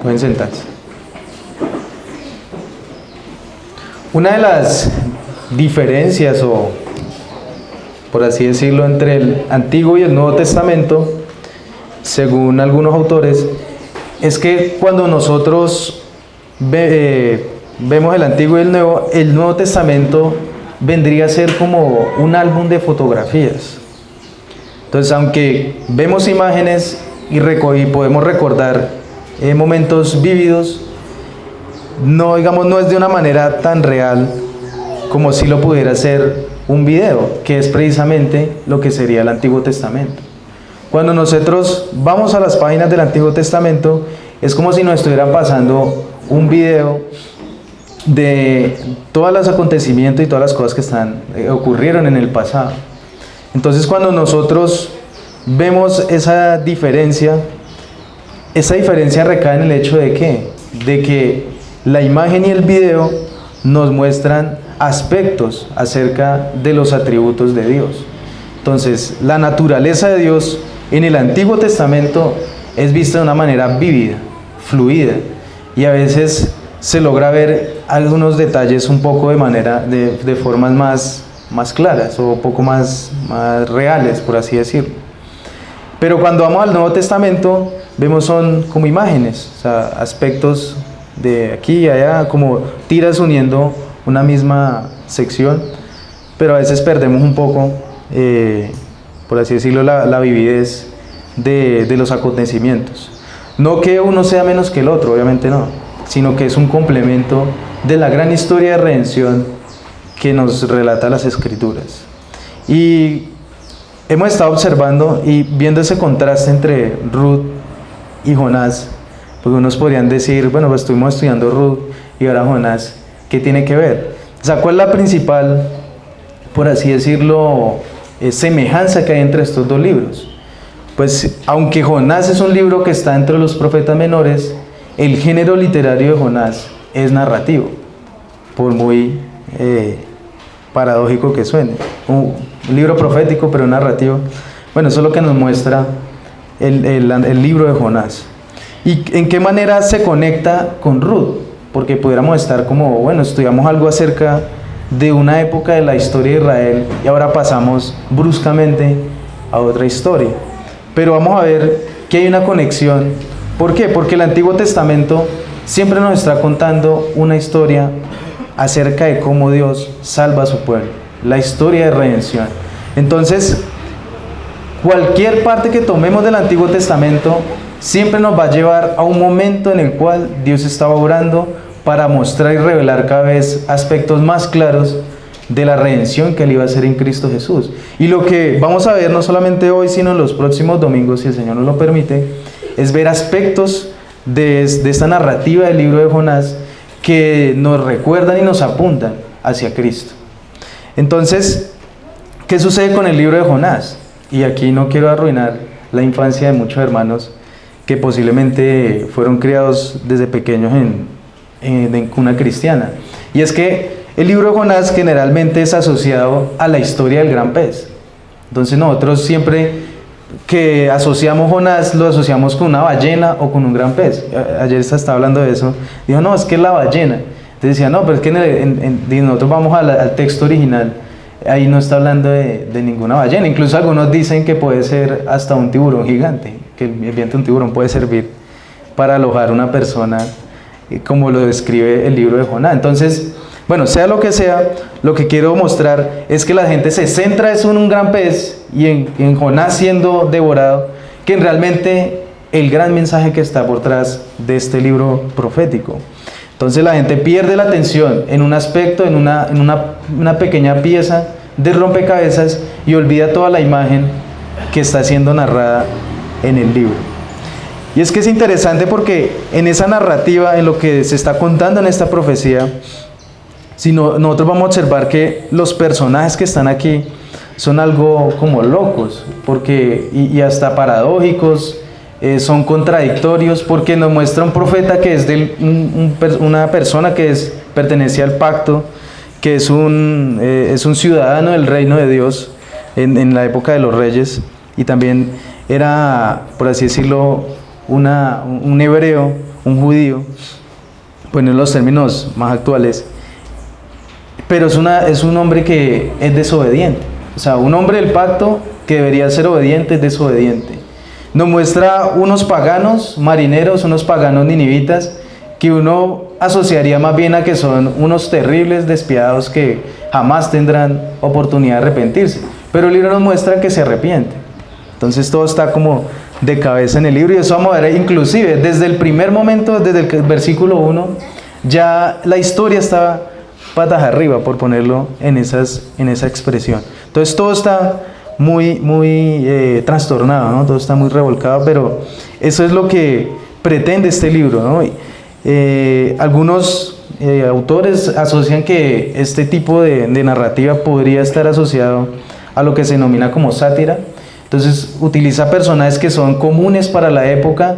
Pueden sentarse. Una de las diferencias, o por así decirlo, entre el Antiguo y el Nuevo Testamento, según algunos autores, es que cuando nosotros vemos el Antiguo y el Nuevo Testamento vendría a ser como un álbum de fotografías. Entonces, aunque vemos imágenes y podemos recordar momentos vívidos, no es de una manera tan real como si lo pudiera hacer un video, que es precisamente lo que sería el Antiguo Testamento. Cuando nosotros vamos a las páginas del Antiguo Testamento, es como si nos estuvieran pasando un video de todos los acontecimientos y todas las cosas que ocurrieron en el pasado. Entonces, cuando nosotros vemos esa diferencia recae en el hecho de que la imagen y el video nos muestran aspectos acerca de los atributos de Dios. Entonces, la naturaleza de Dios en el Antiguo Testamento es vista de una manera vívida, fluida, y a veces se logra ver algunos detalles un poco de formas más claras o un poco más reales, por así decirlo. Pero cuando vamos al Nuevo Testamento, vemos son como imágenes, o sea, aspectos de aquí y allá, como tiras uniendo una misma sección, pero a veces perdemos un poco, por así decirlo, la vividez de los acontecimientos. No que uno sea menos que el otro, obviamente no, sino que es un complemento de la gran historia de redención que nos relata las Escrituras. Y hemos estado observando y viendo ese contraste entre Ruth y Jonás, porque unos podrían decir, bueno, pues estuvimos estudiando Ruth y ahora Jonás, ¿qué tiene que ver? O sea, ¿cuál es la principal, por así decirlo, semejanza que hay entre estos dos libros? Pues, aunque Jonás es un libro que está entre los profetas menores, el género literario de Jonás es narrativo, por muy paradójico que suene. Un libro profético, pero narrativo. Bueno, eso es lo que nos muestra el libro de Jonás. ¿Y en qué manera se conecta con Ruth? Porque pudiéramos estar como, bueno, estudiamos algo acerca de una época de la historia de Israel y ahora pasamos bruscamente a otra historia. Pero vamos a ver que hay una conexión. ¿Por qué? Porque el Antiguo Testamento siempre nos está contando una historia acerca de cómo Dios salva a su pueblo, la historia de redención. Entonces, cualquier parte que tomemos del Antiguo Testamento siempre nos va a llevar a un momento en el cual Dios estaba obrando para mostrar y revelar cada vez aspectos más claros de la redención que Él iba a hacer en Cristo Jesús. Y lo que vamos a ver no solamente hoy, sino en los próximos domingos, si el Señor nos lo permite, es ver aspectos de esta narrativa del libro de Jonás que nos recuerdan y nos apuntan hacia Cristo. Entonces, ¿qué sucede con el libro de Jonás? Y aquí no quiero arruinar la infancia de muchos hermanos que posiblemente fueron criados desde pequeños en cuna cristiana. Y es que el libro de Jonás generalmente es asociado a la historia del gran pez. Entonces nosotros siempre que asociamos Jonás, lo asociamos con una ballena o con un gran pez. Ayer se estaba hablando de eso. Dijo, no, es que es la ballena. Entonces decía, no, pero es que nosotros vamos al texto original. Ahí no está hablando de ninguna ballena. Incluso algunos dicen que puede ser hasta un tiburón gigante, que el viento de un tiburón puede servir para alojar a una persona, como lo describe el libro de Jonás. Entonces, bueno, sea lo que sea, lo que quiero mostrar es que la gente se centra en un gran pez y en Jonás siendo devorado, que realmente el gran mensaje que está por detrás de este libro profético. Entonces la gente pierde la atención en un aspecto, en una pequeña pieza de rompecabezas y olvida toda la imagen que está siendo narrada en el libro. Y es que es interesante porque en esa narrativa, en lo que se está contando en esta profecía, nosotros vamos a observar que los personajes que están aquí son algo como locos, y hasta paradójicos, son contradictorios, porque nos muestra un profeta que es una persona que pertenece al pacto, que es un ciudadano del reino de Dios en la época de los reyes, y también era, por así decirlo, un hebreo, un judío, pues en los términos más actuales, pero es un hombre que es desobediente. O sea, un hombre del pacto que debería ser obediente es desobediente. Nos muestra unos paganos marineros, unos paganos ninivitas, que uno asociaría más bien a que son unos terribles despiadados que jamás tendrán oportunidad de arrepentirse. Pero el libro nos muestra que se arrepiente. Entonces todo está como de cabeza en el libro, y eso vamos a ver inclusive desde el primer momento, desde el versículo 1, ya la historia está patas arriba, por ponerlo en esa expresión. Entonces todo está muy trastornado, ¿no? Todo está muy revolcado, pero eso es lo que pretende este libro, ¿no? Algunos autores asocian que este tipo de narrativa podría estar asociado a lo que se denomina como sátira. Entonces utiliza personajes que son comunes para la época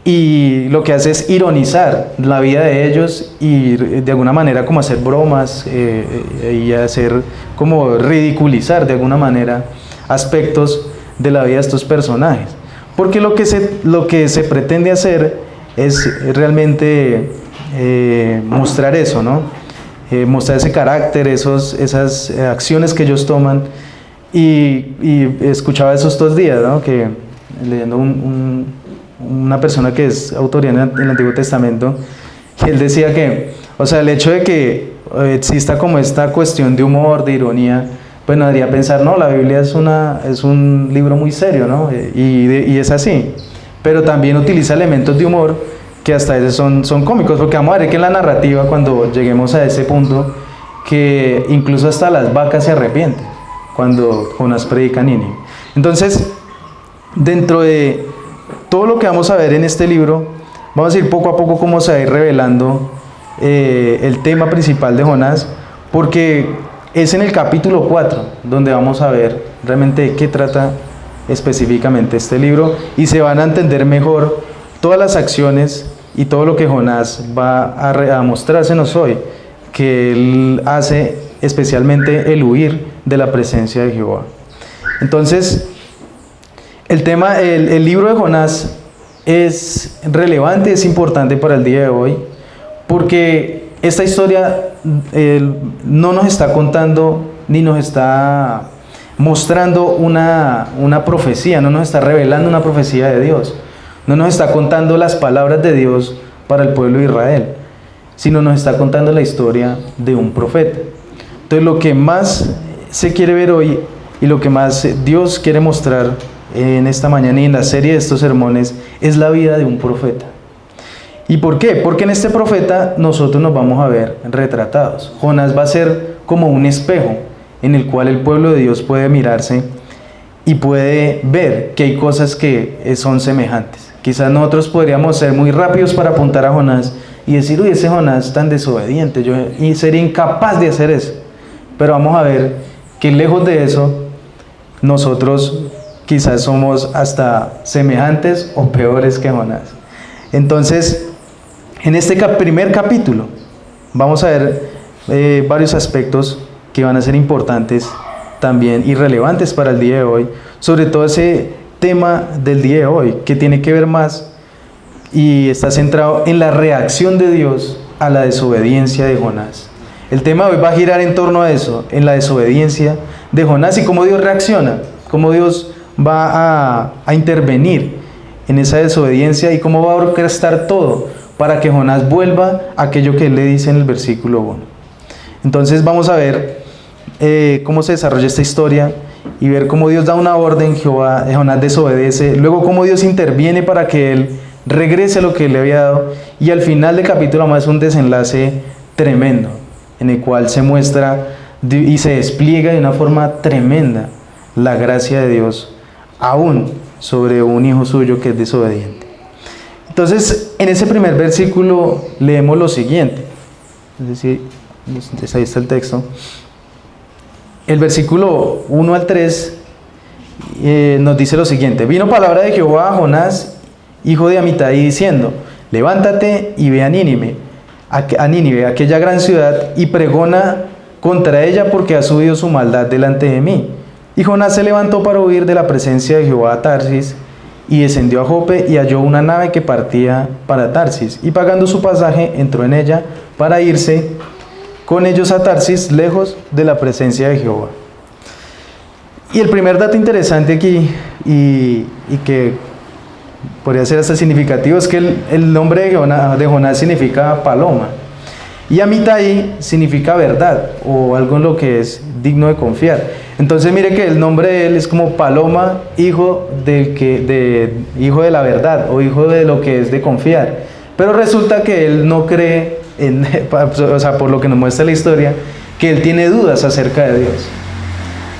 y lo que hace es ironizar la vida de ellos y de alguna manera como hacer bromas y hacer como ridiculizar de alguna manera aspectos de la vida de estos personajes. Porque lo que se pretende hacer es realmente mostrar eso, ¿no? Mostrar ese carácter, esas acciones que ellos toman. Y escuchaba esos 2 días, ¿no? Que leyendo una persona que es autoriana en el Antiguo Testamento, que él decía que, o sea, el hecho de que exista como esta cuestión de humor, de ironía, pues nos haría pensar, no, la Biblia es un libro muy serio, ¿no? Y es así, pero también utiliza elementos de humor que hasta veces son cómicos, porque vamos a ver que en la narrativa, cuando lleguemos a ese punto, que incluso hasta las vacas se arrepienten cuando Jonás predica a Nínive. Entonces, dentro de todo lo que vamos a ver en este libro, vamos a ir poco a poco cómo se va a ir revelando el tema principal de Jonás, porque es en el capítulo 4 donde vamos a ver realmente de qué trata específicamente este libro, y se van a entender mejor todas las acciones y todo lo que Jonás va a mostrársenos hoy, que él hace especialmente el huir de la presencia de Jehová. Entonces, el libro de Jonás es relevante, es importante para el día de hoy, porque esta historia no nos está contando ni nos está mostrando una profecía, no nos está revelando una profecía de Dios, no nos está contando las palabras de Dios para el pueblo de Israel, sino nos está contando la historia de un profeta. Entonces lo que más se quiere ver hoy y lo que más Dios quiere mostrar en esta mañana y en la serie de estos sermones es la vida de un profeta. ¿Y por qué? Porque en este profeta nosotros nos vamos a ver retratados. Jonás va a ser como un espejo en el cual el pueblo de Dios puede mirarse y puede ver que hay cosas que son semejantes. Quizás nosotros podríamos ser muy rápidos para apuntar a Jonás y decir, uy, ese Jonás tan desobediente, yo sería incapaz de hacer eso. Pero vamos a ver que lejos de eso, nosotros quizás somos hasta semejantes o peores que Jonás. Entonces, en este primer capítulo, vamos a ver varios aspectos que van a ser importantes también y relevantes para el día de hoy, sobre todo ese tema del día de hoy, que tiene que ver más y está centrado en la reacción de Dios a la desobediencia de Jonás. El tema de hoy va a girar en torno a eso, en la desobediencia de Jonás y cómo Dios reacciona, cómo Dios va a intervenir en esa desobediencia y cómo va a orquestar todo para que Jonás vuelva a aquello que él le dice en el versículo 1. Entonces vamos a ver cómo se desarrolla esta historia y ver cómo Dios da una orden, Jonás desobedece, luego cómo Dios interviene para que él regrese a lo que él le había dado, y al final del capítulo vamos a ver un desenlace tremendo en el cual se muestra y se despliega de una forma tremenda la gracia de Dios aún sobre un hijo suyo que es desobediente. Entonces, en ese primer versículo leemos lo siguiente, es decir, ahí está el texto. El versículo 1 al 3 nos dice lo siguiente: vino palabra de Jehová a Jonás, hijo de Amitai, diciendo, levántate y ve a Nínive, aquella gran ciudad, y pregona contra ella, porque ha subido su maldad delante de mí. Y Jonás se levantó para huir de la presencia de Jehová a Tarsis, y descendió a Jope y halló una nave que partía para Tarsis, y pagando su pasaje entró en ella para irse con ellos a Tarsis, lejos de la presencia de Jehová. Y el primer dato interesante aquí, y que podría ser hasta significativo, es que el nombre de Jonás significa paloma, y Amitai significa verdad, o algo en lo que es digno de confiar. Entonces mire que el nombre de él es como paloma, hijo hijo de la verdad, o hijo de lo que es de confiar. Pero resulta que él no cree, o sea, por lo que nos muestra la historia, que él tiene dudas acerca de Dios.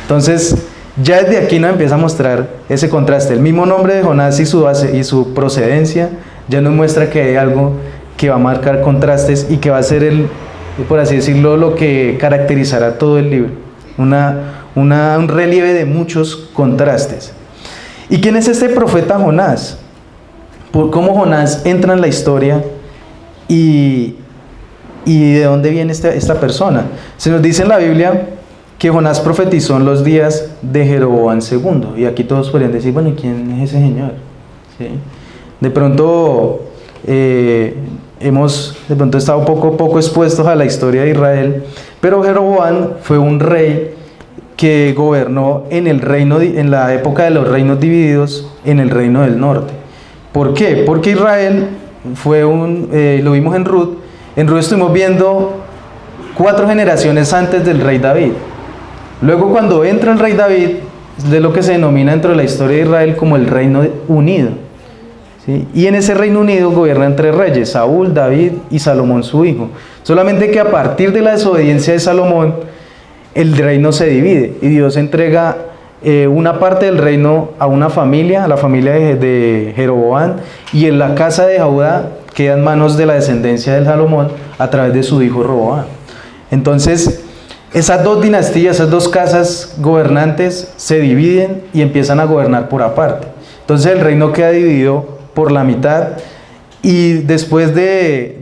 Entonces, ya desde aquí nos empieza a mostrar ese contraste. El mismo nombre de Jonás y su procedencia ya nos muestra que hay algo que va a marcar contrastes y que va a ser por así decirlo, lo que caracterizará todo el libro. Un relieve de muchos contrastes. ¿Y quién es este profeta Jonás? Por cómo Jonás entra en la historia y de dónde viene esta persona. Se nos dice en la Biblia que Jonás profetizó en los días de Jeroboam II. Y aquí todos podrían decir, bueno, ¿quién es ese señor? ¿Sí? De pronto hemos estado poco expuestos a la historia de Israel, pero Jeroboam fue un rey que gobernó en la época de los reinos divididos en el reino del norte. ¿Por qué? Porque Israel fue lo vimos en Ruth estuvimos viendo 4 generaciones antes del rey David. Luego, cuando entra el rey David, de lo que se denomina dentro de la historia de Israel como el reino unido, ¿sí? Y en ese reino unido gobiernan 3 reyes, Saúl, David y Salomón su hijo. Solamente que a partir de la desobediencia de Salomón, el reino se divide y Dios entrega una parte del reino a una familia, a la familia de Jeroboam, y en la casa de Judá queda en manos de la descendencia de Salomón a través de su hijo Roboam. Entonces, esas 2 dinastías, esas 2 casas gobernantes se dividen y empiezan a gobernar por aparte. Entonces el reino queda dividido por la mitad, y después del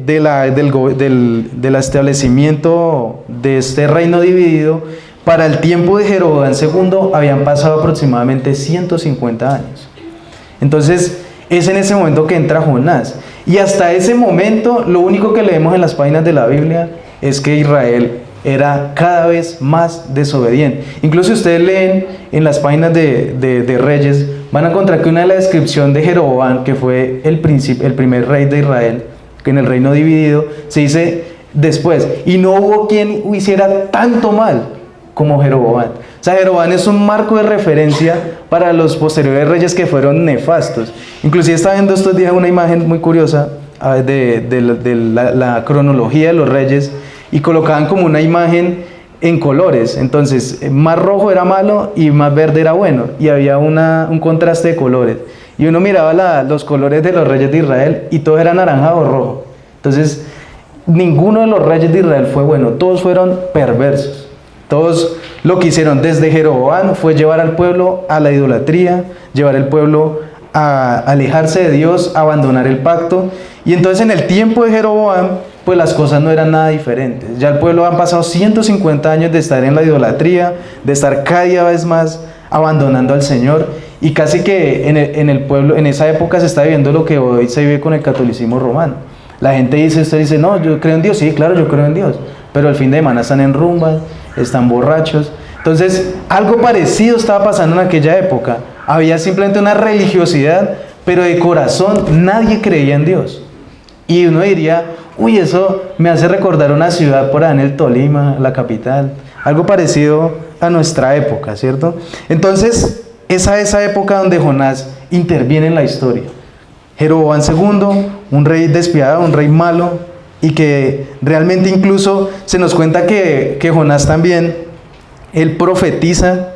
establecimiento de este reino dividido, para el tiempo de Jeroboam II habían pasado aproximadamente 150 años. Entonces es en ese momento que entra Jonás, y hasta ese momento lo único que leemos en las páginas de la Biblia es que Israel era cada vez más desobediente. Incluso si ustedes leen en las páginas de Reyes, van a encontrar que una de la descripción de Jeroboam, que fue el primer rey de Israel, que en el reino dividido, se dice después, y no hubo quien hiciera tanto mal como Jeroboam. O sea, Jeroboam es un marco de referencia para los posteriores reyes que fueron nefastos. Inclusive estaba viendo estos días una imagen muy curiosa de la cronología de los reyes, y colocaban como una imagen en colores. Entonces, más rojo era malo y más verde era bueno, y había un contraste de colores. Y uno miraba los colores de los reyes de Israel y todo era naranja o rojo. Entonces, ninguno de los reyes de Israel fue bueno, todos fueron perversos. Todos lo que hicieron desde Jeroboam fue llevar al pueblo a la idolatría, llevar al pueblo a alejarse de Dios, a abandonar el pacto. Y entonces en el tiempo de Jeroboam, pues las cosas no eran nada diferentes. Ya el pueblo han pasado 150 años de estar en la idolatría, de estar cada vez más abandonando al Señor, y casi que en el pueblo, en esa época se está viviendo lo que hoy se vive con el catolicismo romano. La gente dice, no, yo creo en Dios, sí, claro, yo creo en Dios, pero el fin de semana están en rumbas, están borrachos. Entonces, algo parecido estaba pasando en aquella época. Había simplemente una religiosidad, pero de corazón nadie creía en Dios. Y uno diría, uy, eso me hace recordar una ciudad por allá en el Tolima, la capital. Algo parecido a nuestra época, ¿cierto? Entonces, esa época donde Jonás interviene en la historia. Jeroboam II, un rey despiadado, un rey malo, y que realmente incluso se nos cuenta que Jonás también, él profetiza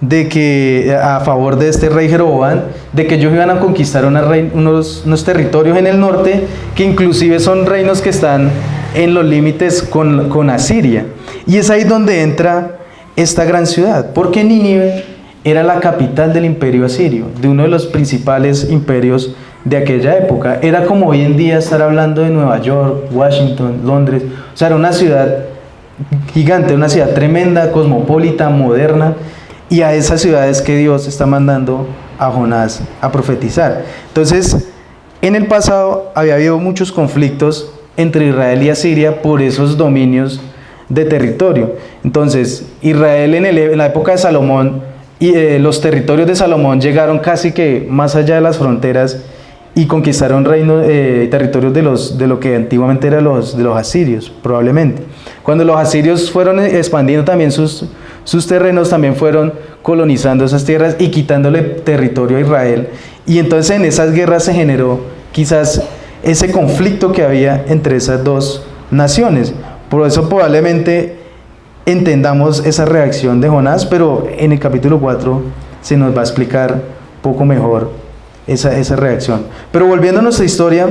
de que a favor de este rey Jeroboam, de que ellos iban a conquistar unos territorios en el norte, que inclusive son reinos que están en los límites con Asiria. Y es ahí donde entra esta gran ciudad, porque Nínive era la capital del imperio asirio, de uno de los principales imperios de aquella época. Era como hoy en día estar hablando de Nueva York, Washington, Londres. O sea, era una ciudad gigante, una ciudad tremenda, cosmopolita, moderna. Y a esas ciudades que Dios está mandando a Jonás a profetizar. Entonces, en el pasado había habido muchos conflictos entre Israel y Asiria por esos dominios de territorio. Entonces, Israel en la época de Salomón, los territorios de Salomón llegaron casi que más allá de las fronteras y conquistaron territorios de lo que antiguamente eran de los asirios, probablemente. Cuando los asirios fueron expandiendo también sus terrenos, también fueron colonizando esas tierras y quitándole territorio a Israel. Y entonces en esas guerras se generó quizás ese conflicto que había entre esas dos naciones. Por eso probablemente entendamos esa reacción de Jonás, pero en el capítulo 4 se nos va a explicar un poco mejor esa reacción. Pero volviendo a nuestra historia,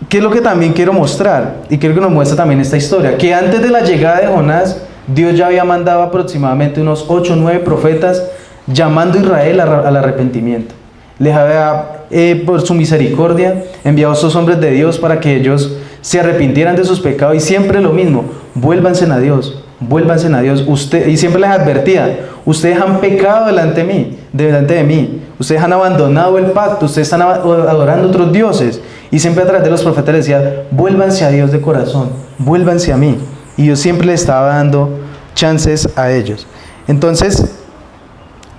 ¿qué es lo que también quiero mostrar? Y quiero que nos muestre también esta historia, que antes de la llegada de Jonás, Dios ya había mandado aproximadamente unos 8 o 9 profetas llamando a Israel al arrepentimiento. Les había, por su misericordia, enviado a estos hombres de Dios para que ellos se arrepintieran de sus pecados, y siempre lo mismo: vuélvanse a Dios, vuélvanse a Dios. Y siempre les advertía: ustedes han pecado delante de mí, ustedes han abandonado el pacto, ustedes están adorando otros dioses. Y siempre a través de los profetas les decía: vuélvanse a Dios de corazón, vuélvanse a mí. Y Dios siempre les estaba dando chances a ellos. Entonces,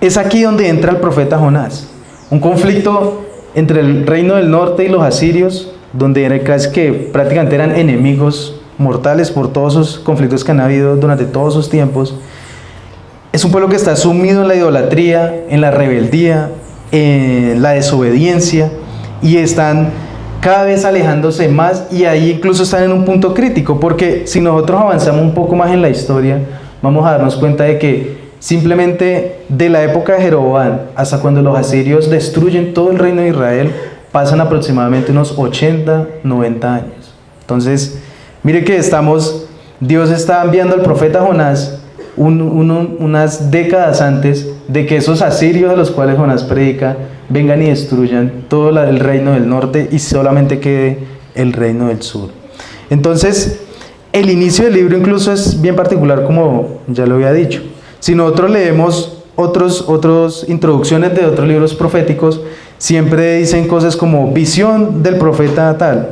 es aquí donde entra el profeta Jonás. Un conflicto entre el reino del norte y los asirios, donde era casi que prácticamente eran enemigos mortales por todos esos conflictos que han habido durante todos esos tiempos. Es un pueblo que está sumido en la idolatría, en la rebeldía, en la desobediencia, y están cada vez alejándose más, y ahí incluso están en un punto crítico, porque si nosotros avanzamos un poco más en la historia, vamos a darnos cuenta de que simplemente de la época de Jeroboam hasta cuando los asirios destruyen todo el reino de Israel, pasan aproximadamente unos 80, 90 años. Entonces, mire que Dios está enviando al profeta Jonás unas décadas antes de que esos asirios de los cuales Jonás predica vengan y destruyan todo el reino del norte y solamente quede el reino del sur. Entonces, el inicio del libro incluso es bien particular, como ya lo había dicho. Si nosotros leemos otras introducciones de otros libros proféticos, siempre dicen cosas como: visión del profeta tal,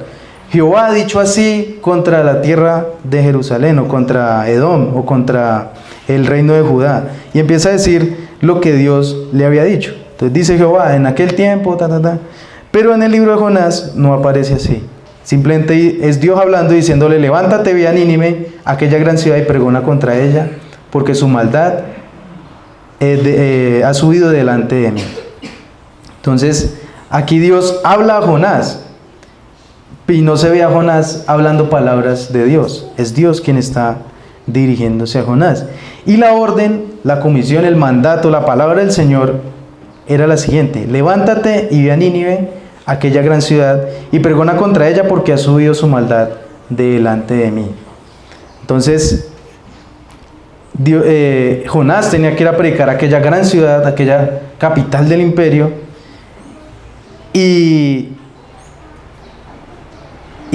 Jehová ha dicho así contra la tierra de Jerusalén, o contra Edom, o contra el reino de Judá, y empieza a decir lo que Dios le había dicho. Entonces dice Jehová en aquel tiempo, pero en el libro de Jonás no aparece así. Simplemente es Dios hablando y diciéndole: levántate, ve a Nínive, aquella gran ciudad, y pregona contra ella, porque su maldad ha subido delante de mí. Entonces, aquí Dios habla a Jonás, y no se ve a Jonás hablando palabras de Dios. Es Dios quien está dirigiéndose a Jonás. Y la orden, la comisión, el mandato, la palabra del Señor era la siguiente: levántate y ve a Nínive, aquella gran ciudad, y pregona contra ella, porque ha subido su maldad delante de mí. Entonces, Jonás tenía que ir a predicar a aquella gran ciudad, aquella capital del imperio, y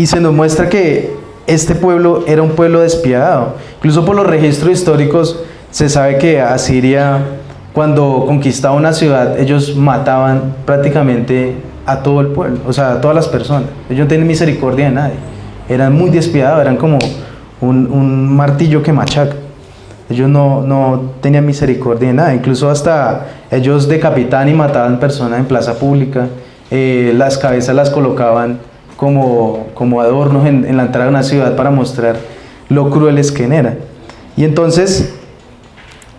se nos muestra que este pueblo era un pueblo despiadado. Incluso por los registros históricos se sabe que Asiria, cuando conquistaba una ciudad, ellos mataban prácticamente a todo el pueblo, o sea, a todas las personas. Ellos no tenían misericordia de nadie, eran muy despiadados, eran como un martillo que machaca. Ellos no tenían misericordia de nada. Incluso hasta ellos decapitaban y mataban personas en plaza pública. Las cabezas las colocaban como adornos en la entrada de una ciudad para mostrar lo crueles que eran. Y entonces,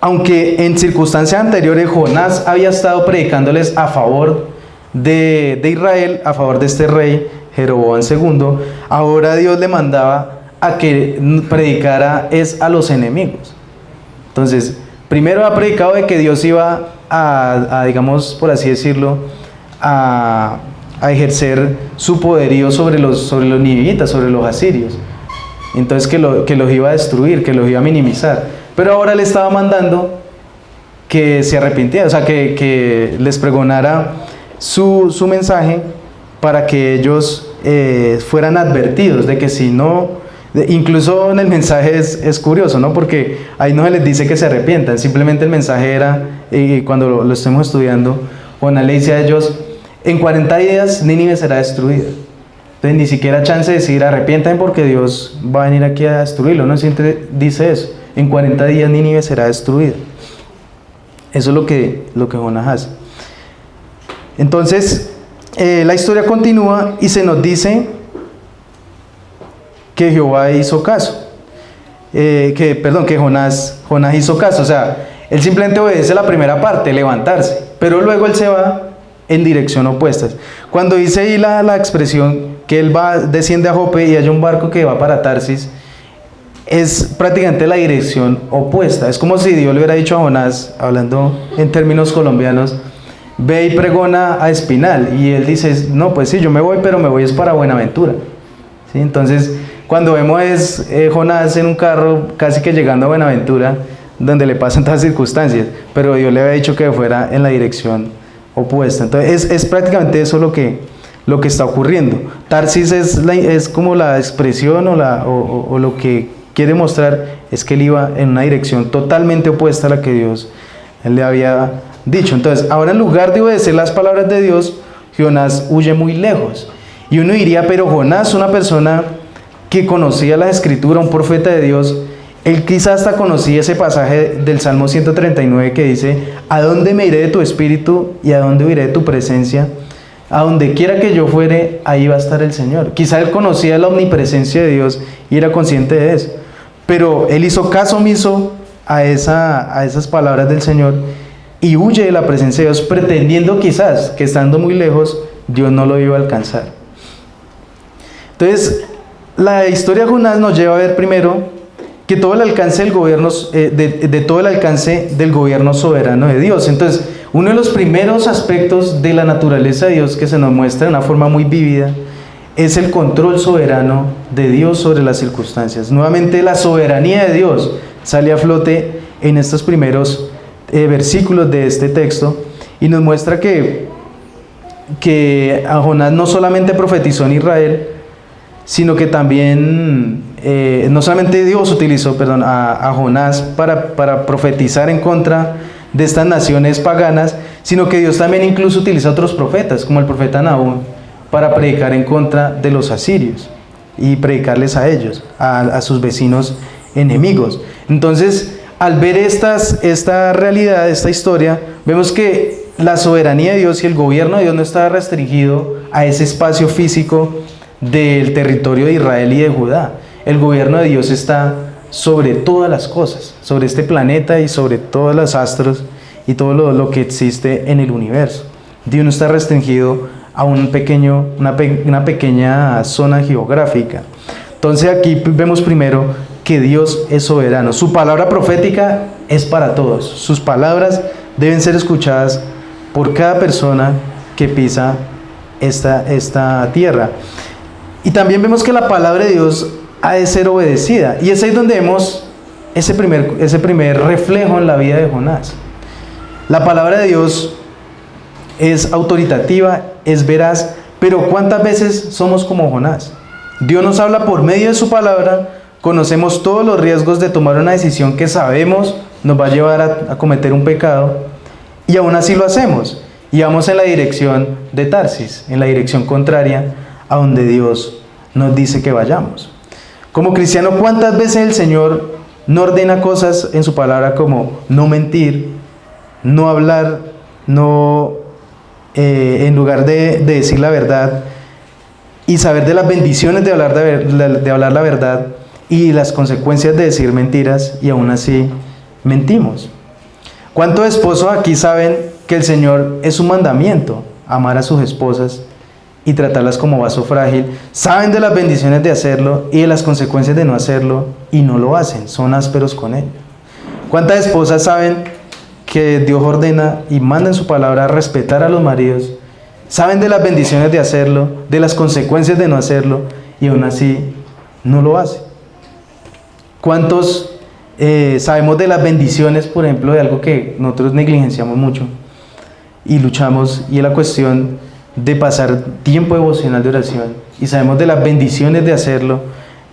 aunque en circunstancias anteriores Jonás había estado predicándoles a favor de Israel, a favor de este rey Jeroboam II, ahora Dios le mandaba a que predicara a los enemigos. Entonces, primero ha predicado de que Dios iba a digamos, por así decirlo, a ejercer su poderío sobre los ninivitas, sobre los asirios. Entonces que los iba a destruir, que los iba a minimizar. Pero ahora le estaba mandando que se arrepintieran, o sea, que les pregonara su mensaje, para que ellos fueran advertidos de que si no Incluso en el mensaje es curioso, ¿no? Porque ahí no se les dice que se arrepientan, simplemente el mensaje era, cuando lo estemos estudiando, Jonás le dice a ellos, en 40 días Nínive será destruida. Entonces ni siquiera chance de decir arrepientan porque Dios va a venir aquí a destruirlo, no siempre dice eso, en 40 días Nínive será destruida. Eso es lo que Jonás hace. Entonces, la historia continúa y se nos dice que Jehová hizo caso, que Jonás hizo caso, o sea, él simplemente obedece la primera parte, levantarse, pero luego él se va en dirección opuesta. Cuando dice ahí la expresión que él desciende a Jope y hay un barco que va para Tarsis, es prácticamente la dirección opuesta. Es como si Dios le hubiera dicho a Jonás, hablando en términos colombianos, ve y pregona a Espinal, y él dice, no, pues sí, yo me voy, pero me voy es para Buenaventura. ¿Sí? Entonces, cuando vemos Jonás en un carro casi que llegando a Buenaventura, donde le pasan todas las circunstancias, pero Dios le había dicho que fuera en la dirección opuesta. Entonces es prácticamente eso lo que está ocurriendo. Tarsis es como la expresión o lo que quiere mostrar es que él iba en una dirección totalmente opuesta a la que Dios le había dicho. Entonces, ahora en lugar de obedecer las palabras de Dios, Jonás huye muy lejos. Y uno diría, pero Jonás, una persona que conocía las escrituras, un profeta de Dios, él quizás hasta conocía ese pasaje del Salmo 139 que dice, ¿a dónde me iré de tu espíritu y a dónde iré de tu presencia? A donde quiera que yo fuere, ahí va a estar el Señor. Quizá él conocía la omnipresencia de Dios y era consciente de eso. Pero él hizo caso omiso a esas palabras del Señor y huye de la presencia de Dios, pretendiendo quizás que estando muy lejos, Dios no lo iba a alcanzar. Entonces, la historia de Jonás nos lleva a ver primero que todo el alcance del gobierno, de todo el alcance del gobierno soberano de Dios. Entonces, uno de los primeros aspectos de la naturaleza de Dios que se nos muestra de una forma muy vívida es el control soberano de Dios sobre las circunstancias. Nuevamente, la soberanía de Dios sale a flote en estos primeros versículos de este texto y nos muestra que a Jonás no solamente profetizó en Israel, sino que también, no solamente Dios utilizó a Jonás para profetizar en contra de estas naciones paganas, sino que Dios también incluso utiliza a otros profetas, como el profeta Nahum, para predicar en contra de los asirios y predicarles a ellos, a sus vecinos enemigos. Entonces, al ver esta realidad, esta historia, vemos que la soberanía de Dios y el gobierno de Dios no está restringido a ese espacio físico del territorio de Israel y de Judá. El gobierno de Dios está sobre todas las cosas, sobre este planeta y sobre todos los astros y todo lo que existe en el universo. Dios no está restringido a una pequeña zona geográfica. Entonces aquí vemos primero que Dios es soberano. Su palabra profética es para todos. Sus palabras deben ser escuchadas por cada persona que pisa esta tierra. Y también vemos que la palabra de Dios ha de ser obedecida. Y es ahí donde vemos ese primer reflejo en la vida de Jonás. La palabra de Dios es autoritativa, es veraz, pero ¿cuántas veces somos como Jonás? Dios nos habla por medio de su palabra, conocemos todos los riesgos de tomar una decisión que sabemos nos va a llevar a cometer un pecado, y aún así lo hacemos, y vamos en la dirección de Tarsis, en la dirección contraria a donde Dios nos dice que vayamos. Como cristiano, ¿cuántas veces el Señor no ordena cosas en su palabra como no mentir, no hablar, en lugar de decir la verdad, y saber de las bendiciones de hablar la verdad y las consecuencias de decir mentiras, y aún así mentimos? ¿Cuántos esposos aquí saben que el Señor es un mandamiento, amar a sus esposas y tratarlas como vaso frágil? Saben de las bendiciones de hacerlo y de las consecuencias de no hacerlo, y no lo hacen, son ásperos con ello. ¿Cuántas esposas saben que Dios ordena y manda en su palabra respetar a los maridos? Saben de las bendiciones de hacerlo, de las consecuencias de no hacerlo, y aún así no lo hacen. ¿Cuántos sabemos de las bendiciones, por ejemplo, de algo que nosotros negligenciamos mucho y luchamos, y es la cuestión de pasar tiempo devocional de oración, y sabemos de las bendiciones de hacerlo,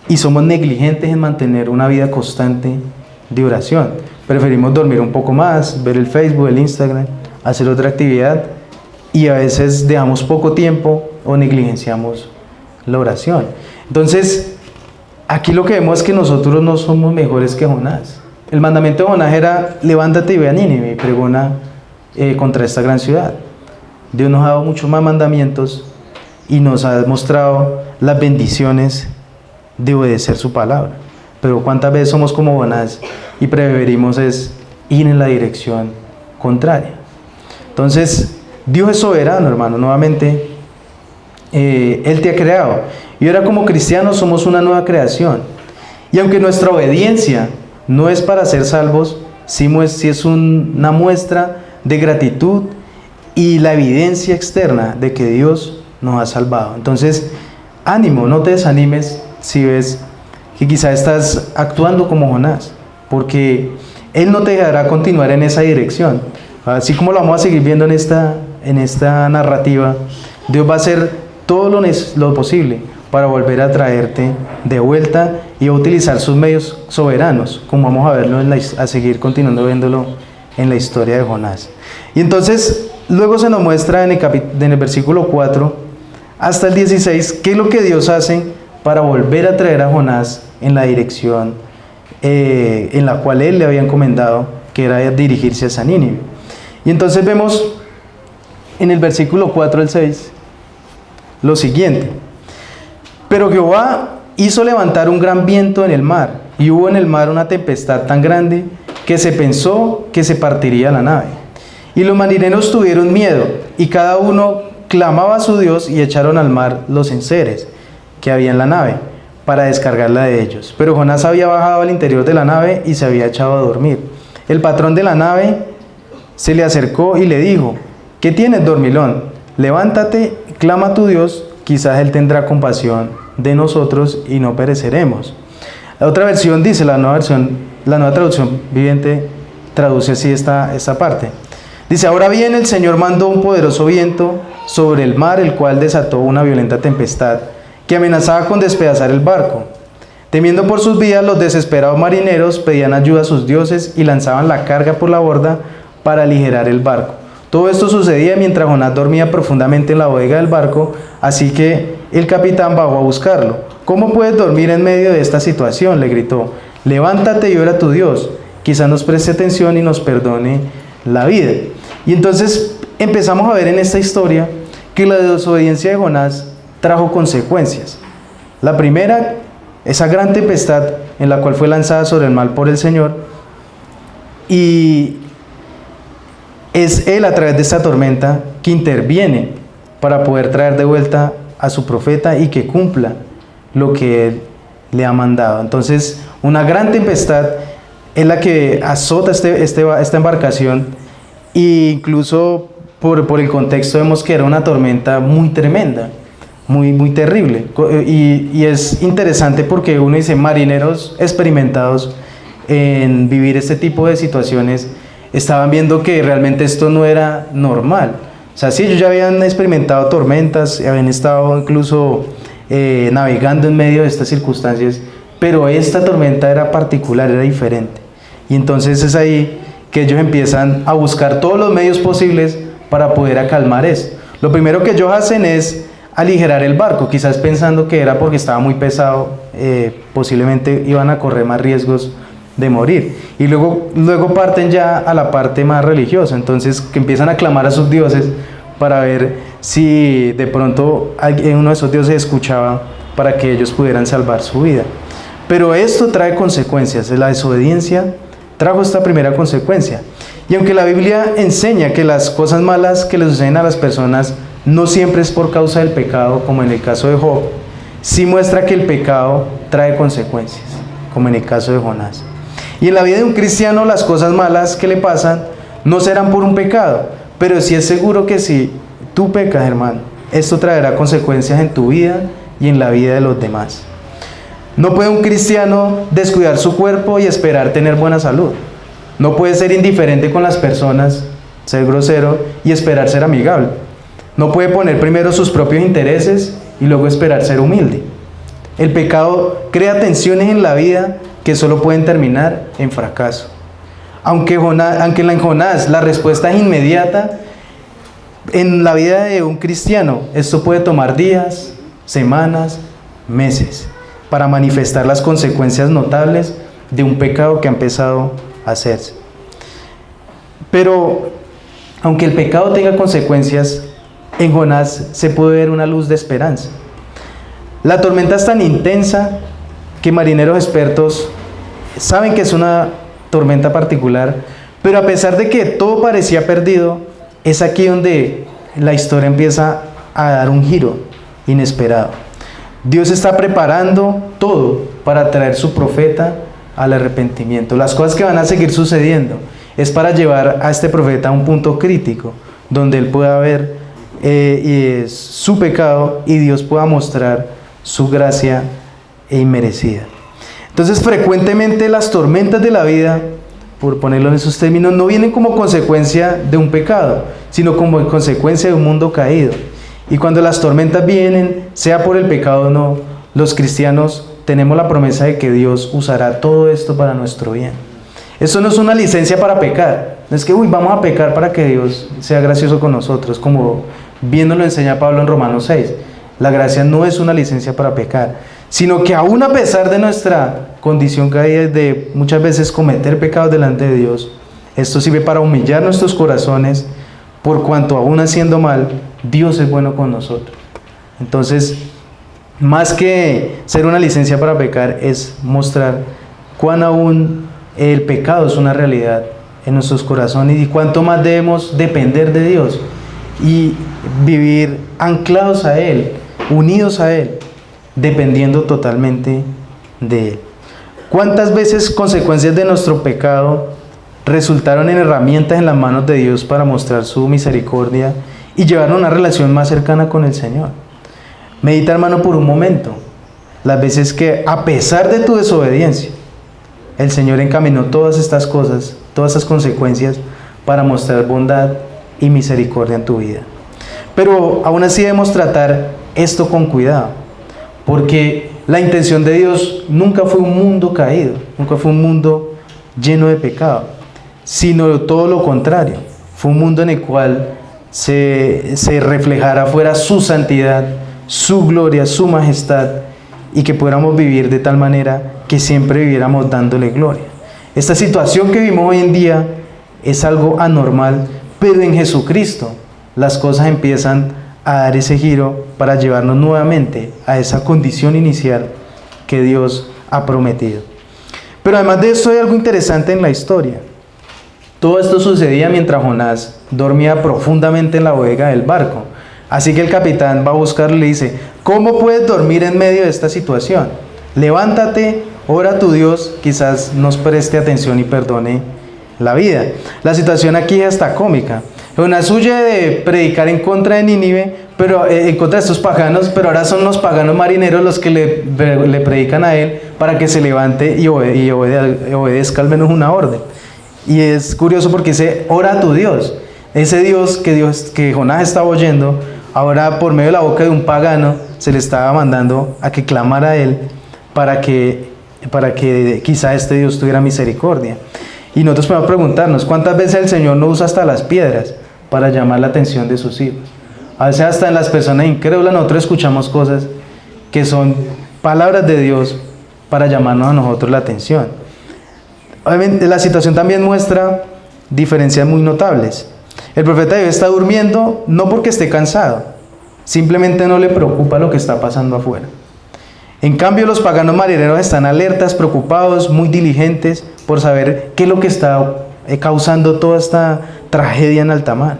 y somos negligentes en mantener una vida constante de oración. Preferimos dormir un poco más, ver el Facebook, el Instagram, hacer otra actividad, y a veces dejamos poco tiempo o negligenciamos la oración. Entonces, aquí lo que vemos es que nosotros no somos mejores que Jonás. El mandamiento de Jonás era: levántate y ve a Nínive y pregona contra esta gran ciudad. Dios nos ha dado muchos más mandamientos y nos ha mostrado las bendiciones de obedecer su palabra. Pero ¿cuántas veces somos como Jonás y preferimos ir en la dirección contraria? Entonces, Dios es soberano, hermano. Nuevamente, Él te ha creado. Y ahora, como cristianos, somos una nueva creación. Y aunque nuestra obediencia no es para ser salvos, sí es una muestra de gratitud y la evidencia externa de que Dios nos ha salvado. Entonces, ánimo, no te desanimes si ves que quizá estás actuando como Jonás, porque Él no te dejará continuar en esa dirección. Así como lo vamos a seguir viendo en esta narrativa, Dios va a hacer todo lo posible para volver a traerte de vuelta y a utilizar sus medios soberanos, como vamos a verlo a seguir continuando viéndolo en la historia de Jonás. Y entonces, luego se nos muestra en el versículo 4 hasta el 16 qué es lo que Dios hace para volver a traer a Jonás en la dirección en la cual Él le había encomendado, que era dirigirse a Nínive. Y entonces vemos en el versículo 4 al 6 lo siguiente: pero Jehová hizo levantar un gran viento en el mar, y hubo en el mar una tempestad tan grande que se pensó que se partiría la nave. Y los marineros tuvieron miedo, y cada uno clamaba a su Dios, y echaron al mar los enseres que había en la nave para descargarla de ellos. Pero Jonás había bajado al interior de la nave y se había echado a dormir. El patrón de la nave se le acercó y le dijo: ¿qué tienes, dormilón? Levántate, clama a tu Dios, quizás Él tendrá compasión de nosotros y no pereceremos. La otra versión dice, la nueva traducción viviente traduce así esta parte. Dice: ahora bien, el Señor mandó un poderoso viento sobre el mar, el cual desató una violenta tempestad que amenazaba con despedazar el barco. Temiendo por sus vidas, los desesperados marineros pedían ayuda a sus dioses y lanzaban la carga por la borda para aligerar el barco. Todo esto sucedía mientras Jonás dormía profundamente en la bodega del barco, así que el capitán bajó a buscarlo. ¿Cómo puedes dormir en medio de esta situación?, le gritó. Levántate y ora a tu Dios, quizá nos preste atención y nos perdone la vida. Y entonces empezamos a ver en esta historia que la desobediencia de Jonás trajo consecuencias. La primera, esa gran tempestad en la cual fue lanzada sobre el mar por el Señor, y es Él, a través de esta tormenta, que interviene para poder traer de vuelta a su profeta y que cumpla lo que Él le ha mandado. Entonces, una gran tempestad es la que azota esta embarcación, e incluso por el contexto vemos que era una tormenta muy tremenda, muy terrible. Y es interesante porque uno dice, marineros experimentados en vivir este tipo de situaciones estaban viendo que realmente esto no era normal. O sea, sí, ellos ya habían experimentado tormentas, habían estado incluso navegando en medio de estas circunstancias, pero esta tormenta era particular, era diferente. Y entonces es ahí que ellos empiezan a buscar todos los medios posibles para poder acalmar eso. Lo primero que ellos hacen es aligerar el barco, quizás pensando que era porque estaba muy pesado, posiblemente iban a correr más riesgos de morir. Y luego parten ya a la parte más religiosa, entonces que empiezan a clamar a sus dioses para ver si de pronto uno de esos dioses escuchaba para que ellos pudieran salvar su vida. Pero esto trae consecuencias. La desobediencia trajo esta primera consecuencia. Y aunque la Biblia enseña que las cosas malas que le suceden a las personas no siempre es por causa del pecado, como en el caso de Job, sí muestra que el pecado trae consecuencias, como en el caso de Jonás. Y en la vida de un cristiano las cosas malas que le pasan no serán por un pecado, pero sí es seguro que si tú pecas, hermano, esto traerá consecuencias en tu vida y en la vida de los demás. No puede un cristiano descuidar su cuerpo y esperar tener buena salud. No puede ser indiferente con las personas, ser grosero y esperar ser amigable. No puede poner primero sus propios intereses y luego esperar ser humilde. El pecado crea tensiones en la vida que solo pueden terminar en fracaso. Aunque en Jonás la respuesta es inmediata, en la vida de un cristiano esto puede tomar días, semanas, meses, para manifestar las consecuencias notables de un pecado que ha empezado a hacerse. Pero, aunque el pecado tenga consecuencias, en Jonás se puede ver una luz de esperanza. La tormenta es tan intensa que marineros expertos saben que es una tormenta particular, pero a pesar de que todo parecía perdido, es aquí donde la historia empieza a dar un giro inesperado. Dios está preparando todo para traer su profeta al arrepentimiento. Las cosas que van a seguir sucediendo es para llevar a este profeta a un punto crítico, donde él pueda ver su pecado y Dios pueda mostrar su gracia inmerecida. Entonces, frecuentemente las tormentas de la vida, por ponerlo en esos términos, no vienen como consecuencia de un pecado, sino como consecuencia de un mundo caído. Y cuando las tormentas vienen, sea por el pecado o no, los cristianos tenemos la promesa de que Dios usará todo esto para nuestro bien. Esto no es una licencia para pecar. No es que, vamos a pecar para que Dios sea gracioso con nosotros, como bien nos lo enseña Pablo en Romanos 6. La gracia no es una licencia para pecar, sino que aún a pesar de nuestra condición caída de muchas veces cometer pecados delante de Dios, esto sirve para humillar nuestros corazones, por cuanto aún haciendo mal, Dios es bueno con nosotros. Entonces, más que ser una licencia para pecar, es mostrar cuán aún el pecado es una realidad en nuestros corazones y cuánto más debemos depender de Dios y vivir anclados a Él, unidos a Él, dependiendo totalmente de Él. ¿Cuántas veces consecuencias de nuestro pecado resultaron en herramientas en las manos de Dios para mostrar su misericordia y llevar una relación más cercana con el Señor? Medita, hermano, por un momento las veces que, a pesar de tu desobediencia, el Señor encaminó todas estas cosas, todas estas consecuencias para mostrar bondad y misericordia en tu vida. Pero aún así debemos tratar esto con cuidado, porque la intención de Dios nunca fue un mundo caído, nunca fue un mundo lleno de pecado, sino todo lo contrario. Fue un mundo en el cual se reflejara afuera su santidad, su gloria, su majestad, y que pudiéramos vivir de tal manera que siempre viviéramos dándole gloria. Esta situación que vivimos hoy en día es algo anormal, pero en Jesucristo las cosas empiezan a dar ese giro para llevarnos nuevamente a esa condición inicial que Dios ha prometido. Pero además de esto hay algo interesante en la historia. Todo esto sucedía mientras Jonás dormía profundamente en la bodega del barco. Así que el capitán va a buscarlo y le dice: ¿cómo puedes dormir en medio de esta situación? Levántate, ora a tu Dios, quizás nos preste atención y perdone la vida. La situación aquí es hasta cómica. Jonás huye de predicar en contra de Nínive, pero en contra de estos paganos, pero ahora son los paganos marineros los que le predican a él para que se levante y obedezca al menos una orden. Y es curioso porque dice: ora a tu Dios. Ese Dios que Jonás estaba oyendo, ahora por medio de la boca de un pagano se le estaba mandando a que clamara a él para que quizá este Dios tuviera misericordia. Y nosotros podemos preguntarnos: ¿cuántas veces el Señor no usa hasta las piedras para llamar la atención de sus hijos? A veces hasta en las personas incrédulas nosotros escuchamos cosas que son palabras de Dios para llamarnos a nosotros la atención. Obviamente, la situación también muestra diferencias muy notables. El profeta Dios está durmiendo no porque esté cansado, simplemente no le preocupa lo que está pasando afuera. En cambio, los paganos marineros están alertas, preocupados, muy diligentes por saber qué es lo que está causando toda esta tragedia en alta mar.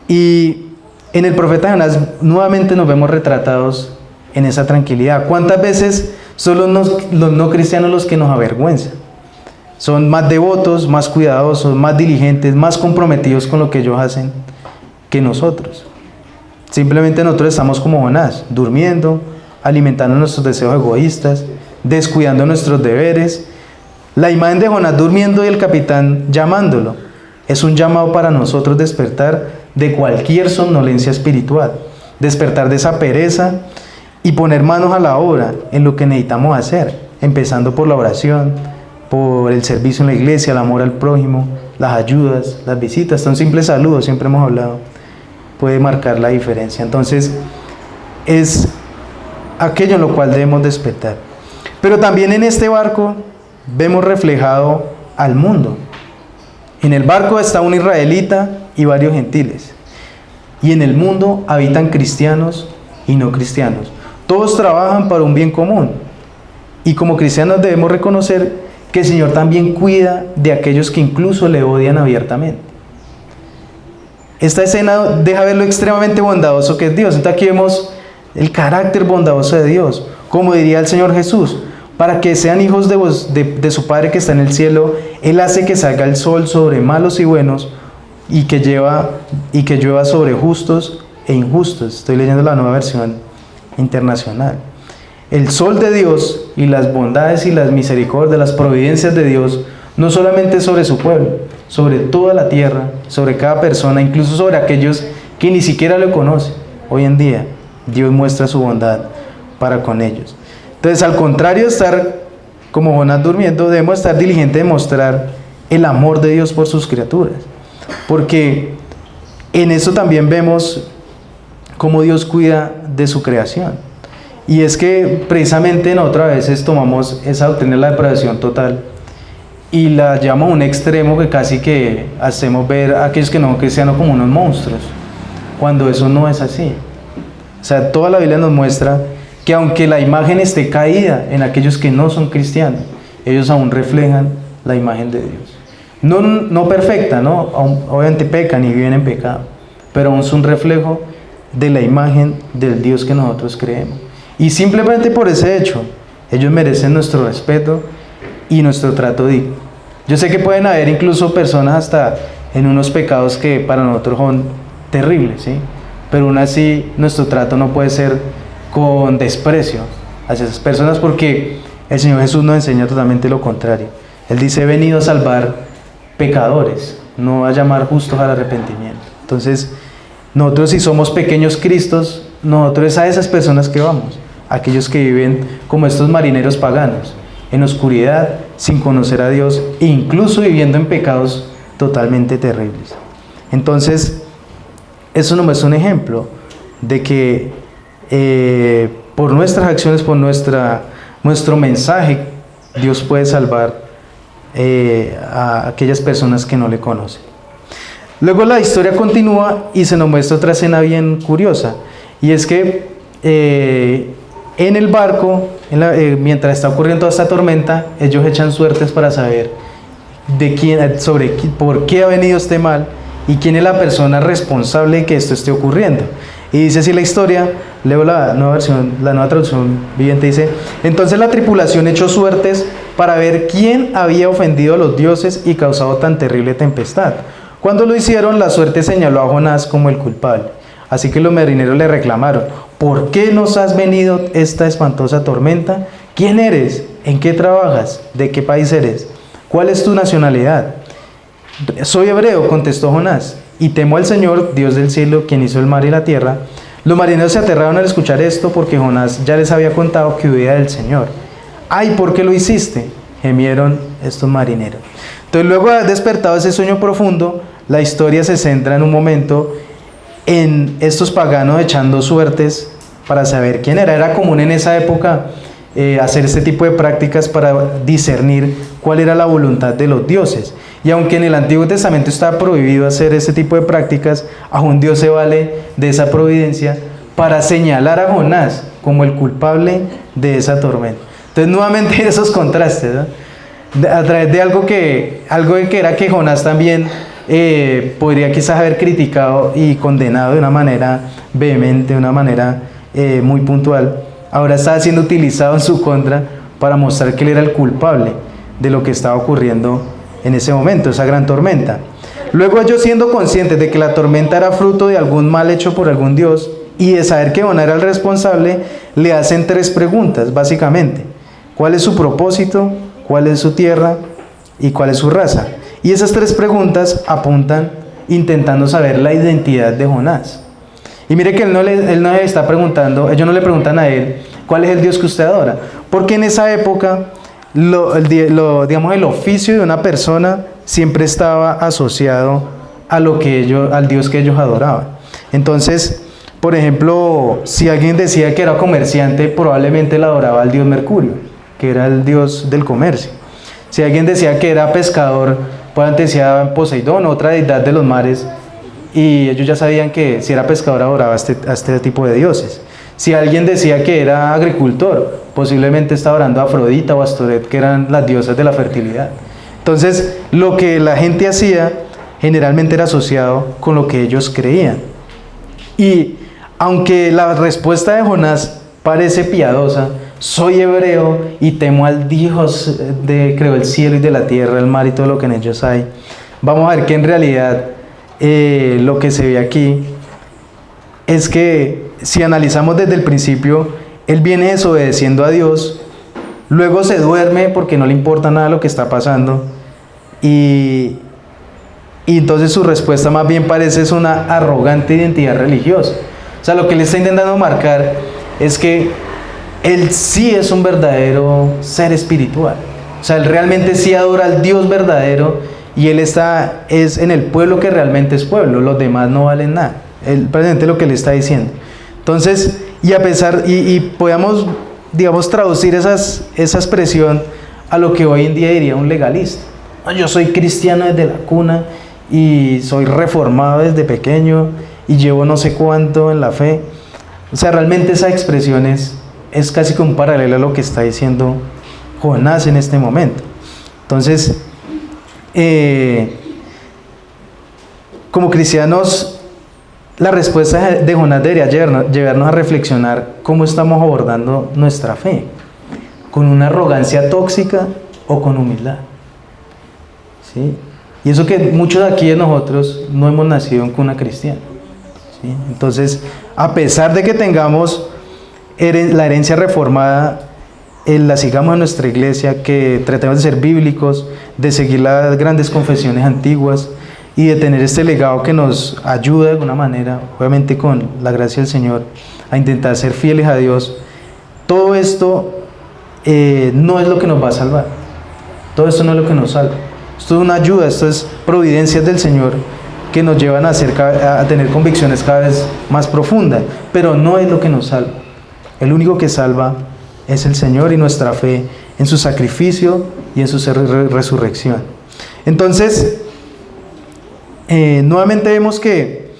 Y en el profeta Jonás nuevamente nos vemos retratados en esa tranquilidad. ¿Cuántas veces son los no cristianos los que nos avergüenzan? Son más devotos, más cuidadosos, más diligentes, más comprometidos con lo que ellos hacen que nosotros. Simplemente nosotros estamos como Jonás, durmiendo, alimentando nuestros deseos egoístas, descuidando nuestros deberes. La imagen de Jonás durmiendo y el capitán llamándolo es un llamado para nosotros despertar de cualquier somnolencia espiritual, despertar de esa pereza y poner manos a la obra en lo que necesitamos hacer, empezando por la oración, por el servicio en la iglesia, el amor al prójimo, las ayudas, las visitas, un simple saludo, siempre hemos hablado, puede marcar la diferencia. Entonces, es aquello en lo cual debemos despertar. Pero también en este barco vemos reflejado al mundo. En el barco está un israelita y varios gentiles. Y en el mundo habitan cristianos y no cristianos. Todos trabajan para un bien común. Y como cristianos debemos reconocer que el Señor también cuida de aquellos que incluso le odian abiertamente. Esta escena deja ver lo extremadamente bondadoso que es Dios. Entonces aquí vemos el carácter bondadoso de Dios. Como diría el Señor Jesús, para que sean hijos de su Padre que está en el cielo, Él hace que salga el sol sobre malos y buenos y que llueva sobre justos e injustos. Estoy leyendo la Nueva Versión Internacional. El sol de Dios y las bondades y las misericordias, las providencias de Dios, no solamente sobre su pueblo, sobre toda la tierra, sobre cada persona, incluso sobre aquellos que ni siquiera lo conocen. Hoy en día, Dios muestra su bondad para con ellos. Entonces, al contrario de estar como Jonás durmiendo, debemos estar diligentes de mostrar el amor de Dios por sus criaturas. Porque en eso también vemos cómo Dios cuida de su creación. Y es que precisamente nosotros a veces tomamos esa doctrina de la depravación total y la llevamos a un extremo que casi que hacemos ver a aquellos que no cristianos como unos monstruos, cuando eso no es así. O sea, toda la Biblia nos muestra que aunque la imagen esté caída en aquellos que no son cristianos, ellos aún reflejan la imagen de Dios. No perfecta, ¿no? Obviamente pecan y viven en pecado, pero aún son un reflejo de la imagen del Dios que nosotros creemos. Y simplemente por ese hecho, ellos merecen nuestro respeto y nuestro trato digno. Yo sé que pueden haber incluso personas hasta en unos pecados que para nosotros son terribles, ¿sí? Pero aún así nuestro trato no puede ser con desprecio hacia esas personas, porque el Señor Jesús nos enseña totalmente lo contrario. Él dice: he venido a salvar pecadores, no a llamar justos al arrepentimiento. Entonces, nosotros, si somos pequeños Cristos, nosotros es a esas personas que vamos, aquellos que viven como estos marineros paganos, en oscuridad, sin conocer a Dios, e incluso viviendo en pecados totalmente terribles. Entonces, eso nos es un ejemplo de que por nuestras acciones, por nuestro mensaje, Dios puede salvar a aquellas personas que no le conocen. Luego la historia continúa y se nos muestra otra escena bien curiosa, y es que en el barco, mientras está ocurriendo toda esta tormenta, ellos echan suertes para saber por qué ha venido este mal y quién es la persona responsable de que esto esté ocurriendo. Y dice así la historia, leo la nueva traducción viviente, dice: entonces la tripulación echó suertes para ver quién había ofendido a los dioses y causado tan terrible tempestad. Cuando lo hicieron, la suerte señaló a Jonás como el culpable. Así que los marineros le reclamaron: ¿por qué nos has venido esta espantosa tormenta? ¿Quién eres? ¿En qué trabajas? ¿De qué país eres? ¿Cuál es tu nacionalidad? Soy hebreo, contestó Jonás, y temo al Señor, Dios del cielo, quien hizo el mar y la tierra. Los marineros se aterraron al escuchar esto, porque Jonás ya les había contado que huía del Señor. ¡Ay, ¿por qué lo hiciste?, gemieron estos marineros. Entonces, luego de haber despertado ese sueño profundo, la historia se centra en un momento en estos paganos echando suertes para saber quién era. Era común en esa época hacer este tipo de prácticas para discernir cuál era la voluntad de los dioses. Y aunque en el Antiguo Testamento está prohibido hacer ese tipo de prácticas, aún Dios se vale de esa providencia para señalar a Jonás como el culpable de esa tormenta. Entonces, nuevamente esos contrastes, ¿no? A través de algo que era que Jonás también podría quizás haber criticado y condenado de una manera vehemente, de una manera muy puntual, ahora está siendo utilizado en su contra para mostrar que él era el culpable de lo que estaba ocurriendo en ese momento, esa gran tormenta. Luego, ellos, siendo conscientes de que la tormenta era fruto de algún mal hecho por algún dios y de saber que Jonás era el responsable, le hacen 3 preguntas básicamente: ¿cuál es su propósito? ¿Cuál es su tierra? ¿Y cuál es su raza? Y esas 3 preguntas apuntan intentando saber la identidad de Jonás. Y mire que él no le está preguntando, ellos no le preguntan a él, ¿cuál es el Dios que usted adora? Porque en esa época, digamos, el oficio de una persona siempre estaba asociado a al Dios que ellos adoraban. Entonces, por ejemplo, si alguien decía que era comerciante, probablemente le adoraba al dios Mercurio, que era el dios del comercio. Si alguien decía que era pescador, probablemente decía Poseidón, otra deidad de los mares, y ellos ya sabían que si era pescador adoraba a este tipo de dioses. Si alguien decía que era agricultor, posiblemente estaba orando a Afrodita o Astoret, que eran las diosas de la fertilidad. Entonces, lo que la gente hacía generalmente era asociado con lo que ellos creían. Y aunque la respuesta de Jonás parece piadosa, soy hebreo y temo al Dios que creó el cielo y de la tierra, el mar y todo lo que en ellos hay, vamos a ver que en realidad lo que se ve aquí es que si analizamos desde el principio, él viene desobedeciendo a Dios, luego se duerme porque no le importa nada lo que está pasando, y entonces su respuesta más bien parece es una arrogante identidad religiosa. O sea, lo que le está intentando marcar es que él sí es un verdadero ser espiritual. O sea, él realmente sí adora al Dios verdadero, y él es en el pueblo que realmente es pueblo, los demás no valen nada. Él presente lo que le está diciendo. Entonces, y podamos, digamos, traducir esa expresión a lo que hoy en día diría un legalista. Yo soy cristiano desde la cuna y soy reformado desde pequeño y llevo no sé cuánto en la fe. O sea, realmente esa expresión es casi como un paralelo a lo que está diciendo Jonás en este momento. Entonces, como cristianos, la respuesta de Jonás debería llevarnos a reflexionar cómo estamos abordando nuestra fe, con una arrogancia tóxica o con humildad. ¿Sí? Y eso que muchos de aquí de nosotros no hemos nacido en cuna cristiana. ¿Sí? Entonces, a pesar de que tengamos la herencia reformada, la sigamos en nuestra iglesia, que tratemos de ser bíblicos, de seguir las grandes confesiones antiguas y de tener este legado que nos ayuda de alguna manera, obviamente con la gracia del Señor, a intentar ser fieles a Dios. Todo esto no es lo que nos va a salvar. Todo esto no es lo que nos salva. Esto es una ayuda, esto es providencias del Señor que nos llevan a tener convicciones cada vez más profundas, pero no es lo que nos salva. El único que salva es el Señor y nuestra fe en su sacrificio y en su resurrección. Entonces, nuevamente vemos que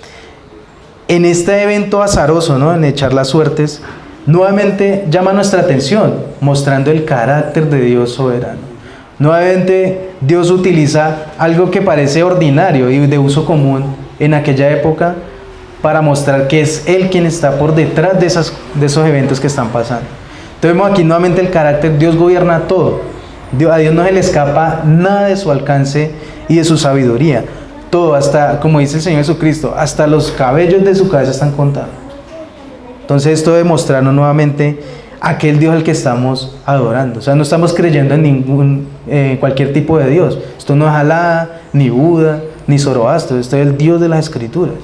en este evento azaroso, ¿no?, en echar las suertes, nuevamente llama nuestra atención, mostrando el carácter de Dios soberano. Nuevamente Dios utiliza algo que parece ordinario y de uso común en aquella época para mostrar que es Él quien está por detrás de esos eventos que están pasando. Entonces vemos aquí nuevamente el carácter. Dios gobierna todo. A Dios no se le escapa nada de su alcance y de su sabiduría. Todo, hasta, como dice el Señor Jesucristo, hasta los cabellos de su cabeza están contados. Entonces esto debe mostrarnos nuevamente aquel Dios al que estamos adorando. O sea, no estamos creyendo en cualquier tipo de Dios. Esto no es Alá, ni Buda, ni Zoroastro. Esto es el Dios de las Escrituras.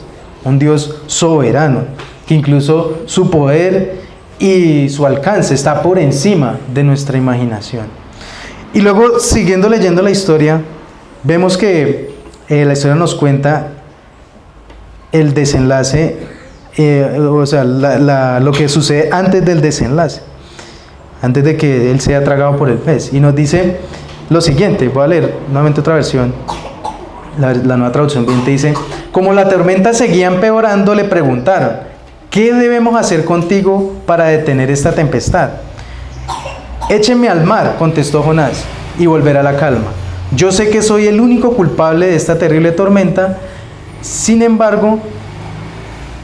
Un Dios soberano, que incluso su poder y su alcance está por encima de nuestra imaginación. Y luego, siguiendo leyendo la historia, vemos que la historia nos cuenta el desenlace, o sea, lo que sucede antes del desenlace, antes de que él sea tragado por el pez. Y nos dice lo siguiente, voy a leer nuevamente otra versión, la nueva traducción viviente, dice: como la tormenta seguía empeorando, le preguntaron: ¿qué debemos hacer contigo para detener esta tempestad? Échenme al mar, contestó Jonás, y volverá la calma. Yo sé que soy el único culpable de esta terrible tormenta. Sin embargo,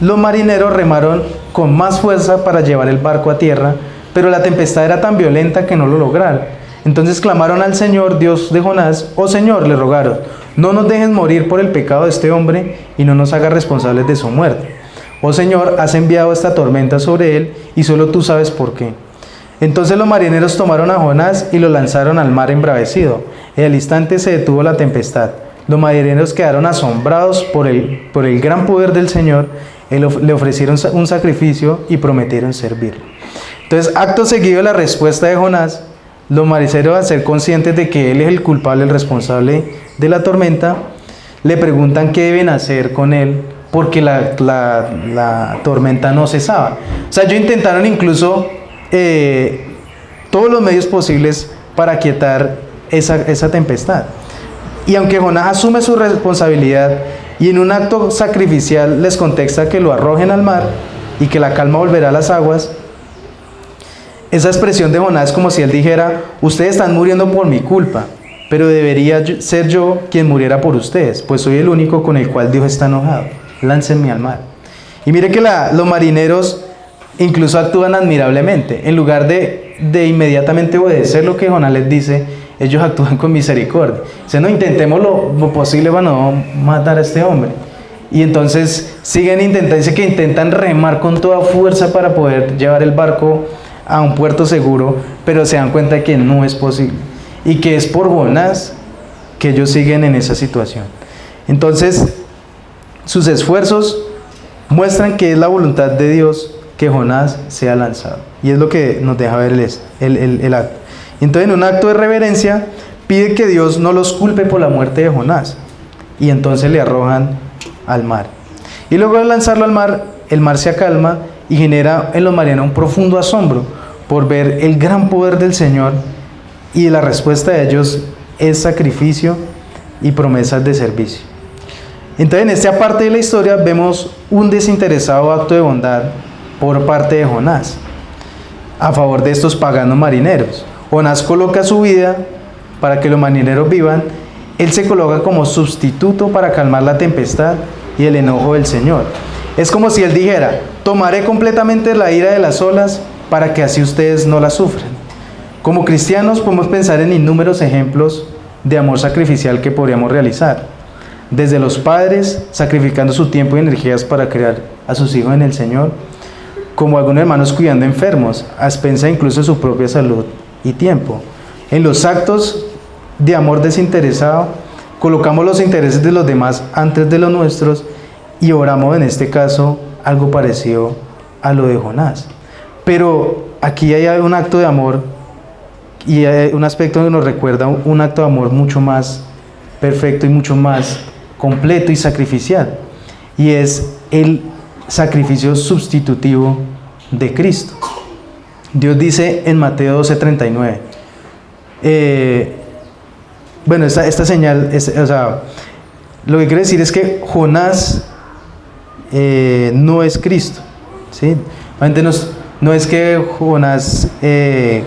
los marineros remaron con más fuerza para llevar el barco a tierra, pero la tempestad era tan violenta que no lo lograron. Entonces clamaron al Señor, Dios de Jonás: oh Señor, le rogaron, no nos dejes morir por el pecado de este hombre y no nos hagas responsables de su muerte. Oh Señor, has enviado esta tormenta sobre él y solo tú sabes por qué. Entonces los marineros tomaron a Jonás y lo lanzaron al mar embravecido. Y al instante se detuvo la tempestad. Los marineros quedaron asombrados por el gran poder del Señor Le ofrecieron un sacrificio y prometieron servirlo. Entonces, acto seguido de la respuesta de Jonás, los marineros, al ser conscientes de que él es el culpable, el responsable de la tormenta, le preguntan qué deben hacer con él, porque la tormenta no cesaba. O sea, ellos intentaron incluso todos los medios posibles para aquietar esa tempestad. Y aunque Jonás asume su responsabilidad y en un acto sacrificial les contesta que lo arrojen al mar y que la calma volverá a las aguas, esa expresión de Jonás es como si él dijera: ustedes están muriendo por mi culpa, pero debería ser yo quien muriera por ustedes, pues soy el único con el cual Dios está enojado. Láncenme al mar. Y mire que los marineros incluso actúan admirablemente. En lugar de inmediatamente obedecer lo que Jonás les dice, ellos actúan con misericordia. Dicen: no, intentemos lo posible para no matar a este hombre. Y entonces siguen intentando, dice que intentan remar con toda fuerza para poder llevar el barco a un puerto seguro, pero se dan cuenta de que no es posible. Y que es por Jonás que ellos siguen en esa situación. Entonces, sus esfuerzos muestran que es la voluntad de Dios que Jonás sea lanzado. Y es lo que nos deja ver el acto. Entonces, en un acto de reverencia, pide que Dios no los culpe por la muerte de Jonás. Y entonces le arrojan al mar. Y luego de lanzarlo al mar, el mar se acalma y genera en los marineros un profundo asombro por ver el gran poder del Señor. Y la respuesta de ellos es sacrificio y promesas de servicio. Entonces, en esta parte de la historia vemos un desinteresado acto de bondad por parte de Jonás a favor de estos paganos marineros. Jonás coloca su vida para que los marineros vivan. Él se coloca como sustituto para calmar la tempestad y el enojo del Señor. Es como si él dijera: tomaré completamente la ira de las olas para que así ustedes no la sufran. Como cristianos podemos pensar en innúmeros ejemplos de amor sacrificial que podríamos realizar. Desde los padres sacrificando su tiempo y energías para criar a sus hijos en el Señor, como algunos hermanos cuidando enfermos, a expensa incluso de su propia salud y tiempo. En los actos de amor desinteresado, colocamos los intereses de los demás antes de los nuestros y oramos, en este caso, algo parecido a lo de Jonás. Pero aquí hay un acto de amor y hay un aspecto que nos recuerda un acto de amor mucho más perfecto y mucho más completo y sacrificial, y es el sacrificio sustitutivo de Cristo. Dios dice en Mateo 12:39, bueno, esta señal, lo que quiere decir es que Jonás no es Cristo, ¿sí? No es que Jonás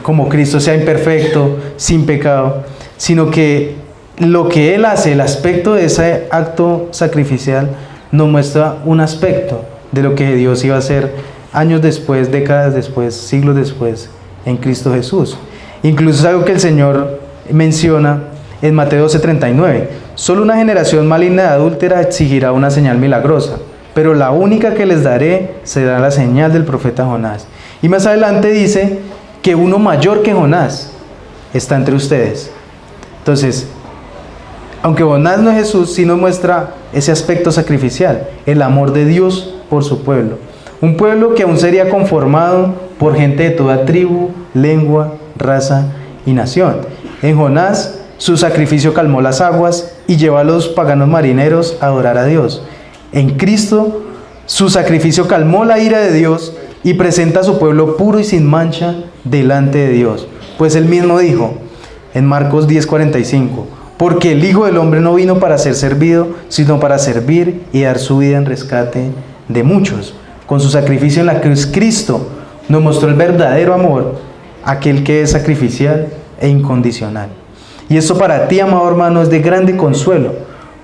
como Cristo sea imperfecto, sin pecado, sino que lo que él hace, el aspecto de ese acto sacrificial, nos muestra un aspecto de lo que Dios iba a hacer años después, décadas después, siglos después, en Cristo Jesús. Incluso es algo que el Señor menciona en Mateo 12:39. Solo una generación maligna y adúltera exigirá una señal milagrosa, pero la única que les daré será la señal del profeta Jonás. Y más adelante dice que uno mayor que Jonás está entre ustedes. Entonces, aunque Jonás no es Jesús, sí nos muestra ese aspecto sacrificial, el amor de Dios por su pueblo. Un pueblo que aún sería conformado por gente de toda tribu, lengua, raza y nación. En Jonás, su sacrificio calmó las aguas y llevó a los paganos marineros a adorar a Dios. En Cristo, su sacrificio calmó la ira de Dios y presenta a su pueblo puro y sin mancha delante de Dios. Pues él mismo dijo en Marcos 10:45, porque el Hijo del Hombre no vino para ser servido, sino para servir y dar su vida en rescate de muchos. Con su sacrificio en la cruz, Cristo nos mostró el verdadero amor, aquel que es sacrificial e incondicional. Y esto para ti, amado hermano, es de grande consuelo,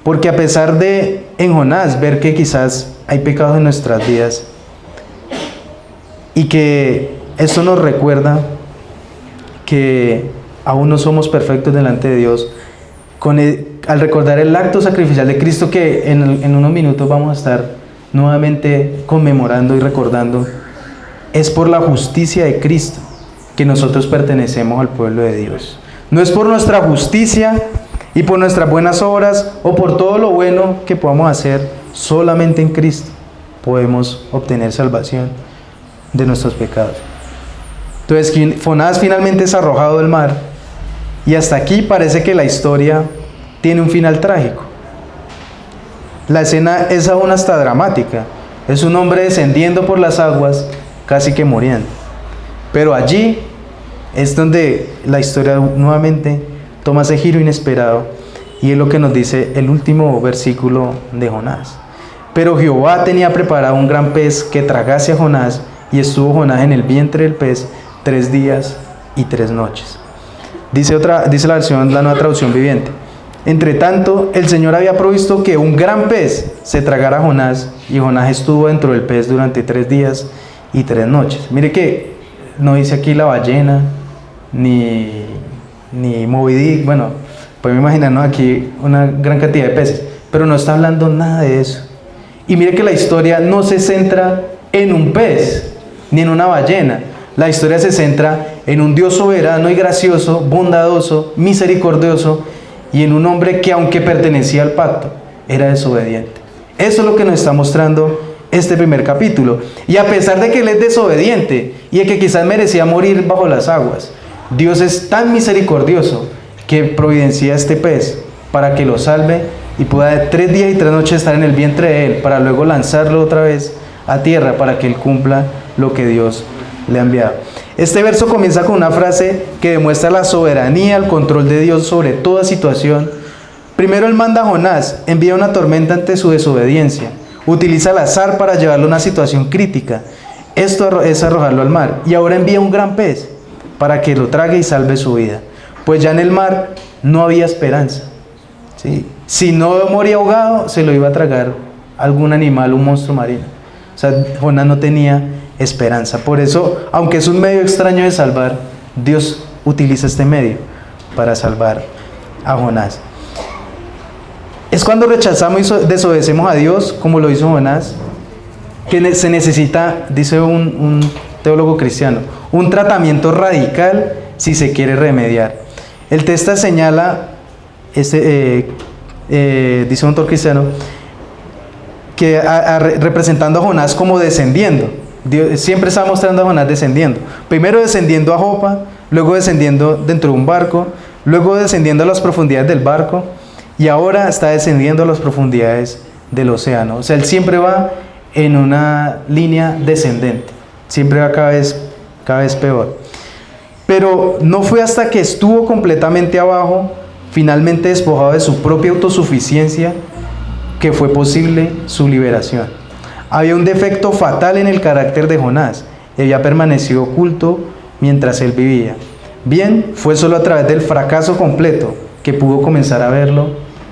porque a pesar de en Jonás ver que quizás hay pecados en nuestras vidas, y que esto nos recuerda que aún no somos perfectos delante de Dios, al recordar el acto sacrificial de Cristo que en unos minutos vamos a estar nuevamente conmemorando y recordando, es por la justicia de Cristo que nosotros pertenecemos al pueblo de Dios. No es por nuestra justicia y por nuestras buenas obras o por todo lo bueno que podamos hacer, solamente en Cristo podemos obtener salvación de nuestros pecados. Entonces Jonás finalmente es arrojado del mar, y hasta aquí parece que la historia tiene un final trágico. La escena es aún hasta dramática. Es un hombre descendiendo por las aguas, casi que muriendo. Pero allí es donde la historia nuevamente toma ese giro inesperado, y es lo que nos dice el último versículo de Jonás. Pero Jehová tenía preparado un gran pez que tragase a Jonás, y estuvo Jonás en el vientre del pez 3 días y 3 noches. Dice la versión, la Nueva Traducción Viviente: entre tanto, el Señor había provisto que un gran pez se tragara a Jonás, y Jonás estuvo dentro del pez durante 3 días y 3 noches. Mire que no dice aquí la ballena, ni Moby Dick. Bueno, podemos imaginarnos aquí una gran cantidad de peces, pero no está hablando nada de eso. Y mire que la historia no se centra en un pez, ni en una ballena. La historia se centra en un Dios soberano y gracioso, bondadoso, misericordioso, y en un hombre que, aunque pertenecía al pacto, era desobediente. Eso es lo que nos está mostrando este primer capítulo. Y a pesar de que él es desobediente y de que quizás merecía morir bajo las aguas, Dios es tan misericordioso que providencia este pez para que lo salve y pueda 3 días y 3 noches estar en el vientre de él, para luego lanzarlo otra vez a tierra para que él cumpla lo que Dios le ha enviado. Este verso comienza con una frase que demuestra la soberanía, el control de Dios sobre toda situación. Primero él manda a Jonás, envía una tormenta ante su desobediencia, utiliza el azar para llevarlo a una situación crítica. Esto es arrojarlo al mar, y ahora envía un gran pez para que lo trague y salve su vida. Pues ya en el mar no había esperanza, ¿sí? Si no moría ahogado, se lo iba a tragar algún animal, un monstruo marino. O sea, Jonás no tenía esperanza. Por eso, aunque es un medio extraño de salvar, Dios utiliza este medio para salvar a Jonás. Es cuando rechazamos y desobedecemos a Dios, como lo hizo Jonás, que se necesita, dice un teólogo cristiano, un tratamiento radical si se quiere remediar. El texto señala, dice un autor cristiano, que representando a Jonás como descendiendo. Dios siempre está mostrando a Jonás descendiendo. Primero descendiendo a Jopa, luego descendiendo dentro de un barco, luego descendiendo a las profundidades del barco, y ahora está descendiendo a las profundidades del océano. O sea, él siempre va en una línea descendente, siempre va cada vez peor. Pero no fue hasta que estuvo completamente abajo, finalmente despojado de su propia autosuficiencia, que fue posible su liberación. Había un defecto fatal en el carácter de Jonás, y había permanecido oculto mientras él vivía. Bien, fue solo a través del fracaso completo que pudo comenzar a verlo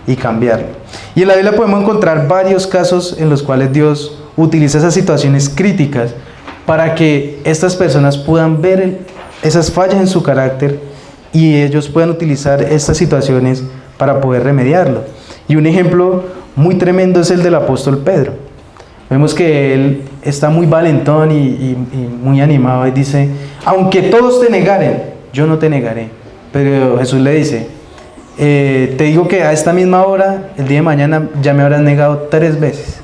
y cambiarlo. Y en la Biblia podemos encontrar varios casos en los cuales Dios utiliza esas situaciones críticas para que estas personas puedan ver esas fallas en su carácter, y ellos puedan utilizar estas situaciones para poder remediarlo. Y un ejemplo muy tremendo es el del apóstol Pedro. Vemos que él está muy valentón y muy animado, y dice: aunque todos te negaren, yo no te negaré. Pero Jesús le dice: te digo que a esta misma hora, el día de mañana, ya me habrás negado 3 veces.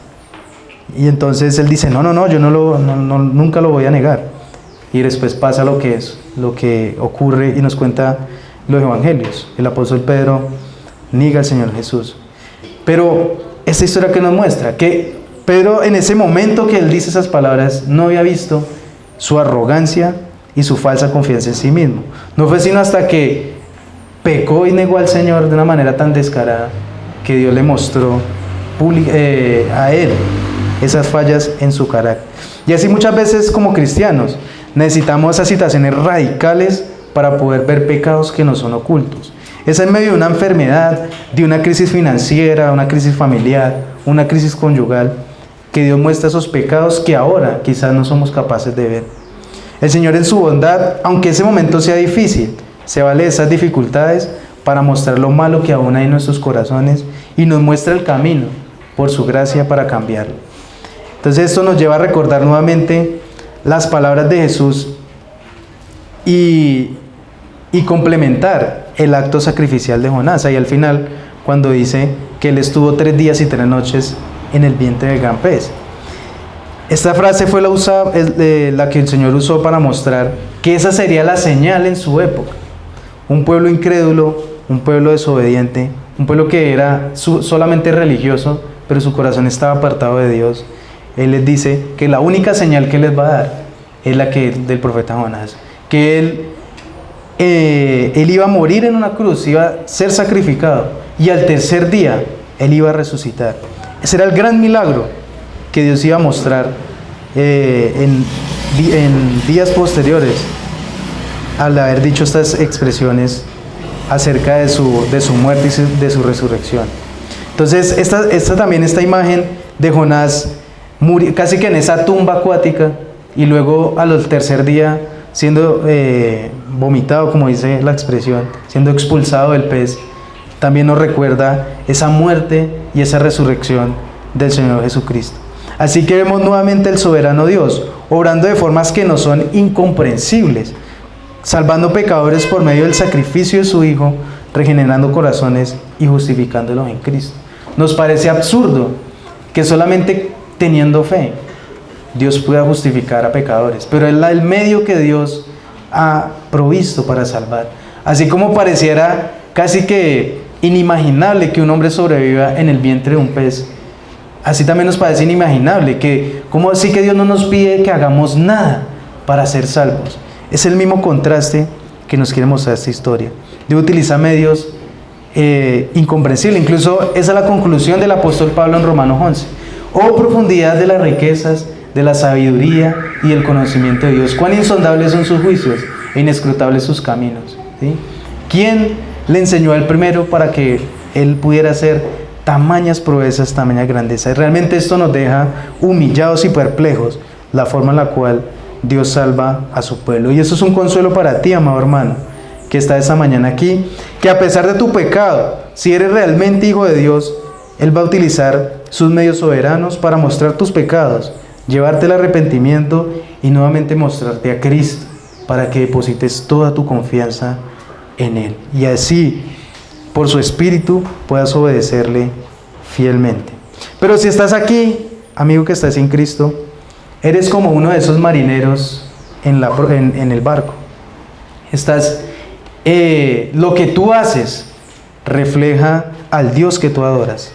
Y entonces él dice: no, yo nunca lo voy a negar. Y después pasa lo que ocurre, y nos cuenta los evangelios. El apóstol Pedro niega al Señor Jesús. Pero esta historia que nos muestra que Pedro, en ese momento que él dice esas palabras, no había visto su arrogancia y su falsa confianza en sí mismo. No fue sino hasta que pecó y negó al Señor de una manera tan descarada que Dios le mostró a él esas fallas en su carácter. Y así muchas veces como cristianos necesitamos esas situaciones radicales para poder ver pecados que nos son ocultos. Es en medio de una enfermedad, de una crisis financiera, una crisis familiar, una crisis conyugal, que Dios muestra esos pecados que ahora quizás no somos capaces de ver. El Señor, en su bondad, aunque ese momento sea difícil, se vale de esas dificultades para mostrar lo malo que aún hay en nuestros corazones, y nos muestra el camino por su gracia para cambiarlo. Entonces esto nos lleva a recordar nuevamente las palabras de Jesús y complementar el acto sacrificial de Jonás. Ahí al final, cuando dice que él estuvo 3 días y 3 noches en el vientre del gran pez. Esta frase fue la que el Señor usó para mostrar que esa sería la señal en su época. Un pueblo incrédulo, un pueblo desobediente, un pueblo que era solamente religioso, pero su corazón estaba apartado de Dios. Él les dice que la única señal que les va a dar es la que del profeta Jonás, que él iba a morir en una cruz, iba a ser sacrificado, y al tercer día él iba a resucitar. Ese era el gran milagro que Dios iba a mostrar en días posteriores al haber dicho estas expresiones acerca de su muerte y de su resurrección. Entonces, esta imagen de Jonás casi que en esa tumba acuática, y luego al tercer día siendo vomitado, como dice la expresión, siendo expulsado del pez, también nos recuerda esa muerte y esa resurrección del Señor Jesucristo. Así que vemos nuevamente el soberano Dios obrando de formas que no son incomprensibles, salvando pecadores por medio del sacrificio de su Hijo, regenerando corazones y justificándolos en Cristo. Nos parece absurdo que solamente teniendo fe Dios pueda justificar a pecadores, pero es el medio que Dios ha provisto para salvar. Así como pareciera casi que inimaginable que un hombre sobreviva en el vientre de un pez, así también nos parece inimaginable que, ¿cómo así que Dios no nos pide que hagamos nada para ser salvos? Es el mismo contraste que nos quiere mostrar esta historia. Dios utiliza medios incomprensibles. Incluso esa es la conclusión del apóstol Pablo en Romanos 11. Oh profundidad de las riquezas, de la sabiduría y el conocimiento de Dios. Cuán insondables son sus juicios e inescrutables sus caminos. ¿Sí? ¿Quién le enseñó al primero para que él pudiera hacer tamañas proezas, tamaña grandeza? Y realmente esto nos deja humillados y perplejos la forma en la cual Dios salva a su pueblo. Y eso es un consuelo para ti, amado hermano, que está esta mañana aquí, que a pesar de tu pecado, si eres realmente hijo de Dios, Él va a utilizar sus medios soberanos para mostrar tus pecados, llevarte al arrepentimiento y nuevamente mostrarte a Cristo, para que deposites toda tu confianza en Él. Y así, por su Espíritu, puedas obedecerle fielmente. Pero si estás aquí, amigo que estás sin Cristo, eres como uno de esos marineros en el barco. Lo que tú haces refleja al Dios que tú adoras.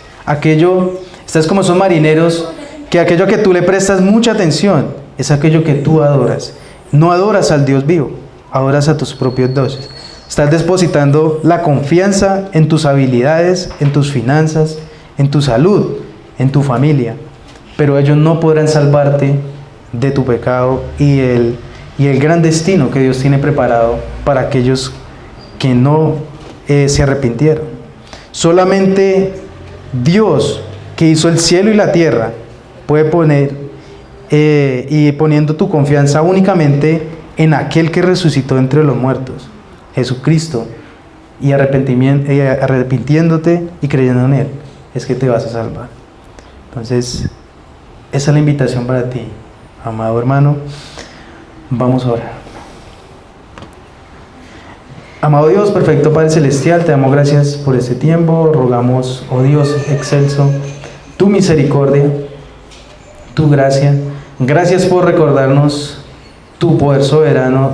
Estás como esos marineros que aquello que tú le prestas mucha atención es aquello que tú adoras. No adoras al Dios vivo, adoras a tus propios dioses. Estás depositando la confianza en tus habilidades, en tus finanzas, en tu salud, en tu familia. Pero ellos no podrán salvarte de tu pecado y el gran destino que Dios tiene preparado para aquellos que no se arrepintieron. Solamente Dios, que hizo el cielo y la tierra, puede poniendo tu confianza únicamente en aquel que resucitó entre los muertos, Jesucristo, y arrepintiéndote y creyendo en Él, es que te vas a salvar. Entonces, esa es la invitación para ti, amado hermano. Vamos a orar. Amado Dios, perfecto Padre Celestial, te damos gracias por este tiempo. Rogamos, oh Dios excelso, tu misericordia, tu gracia. Gracias por recordarnos tu poder soberano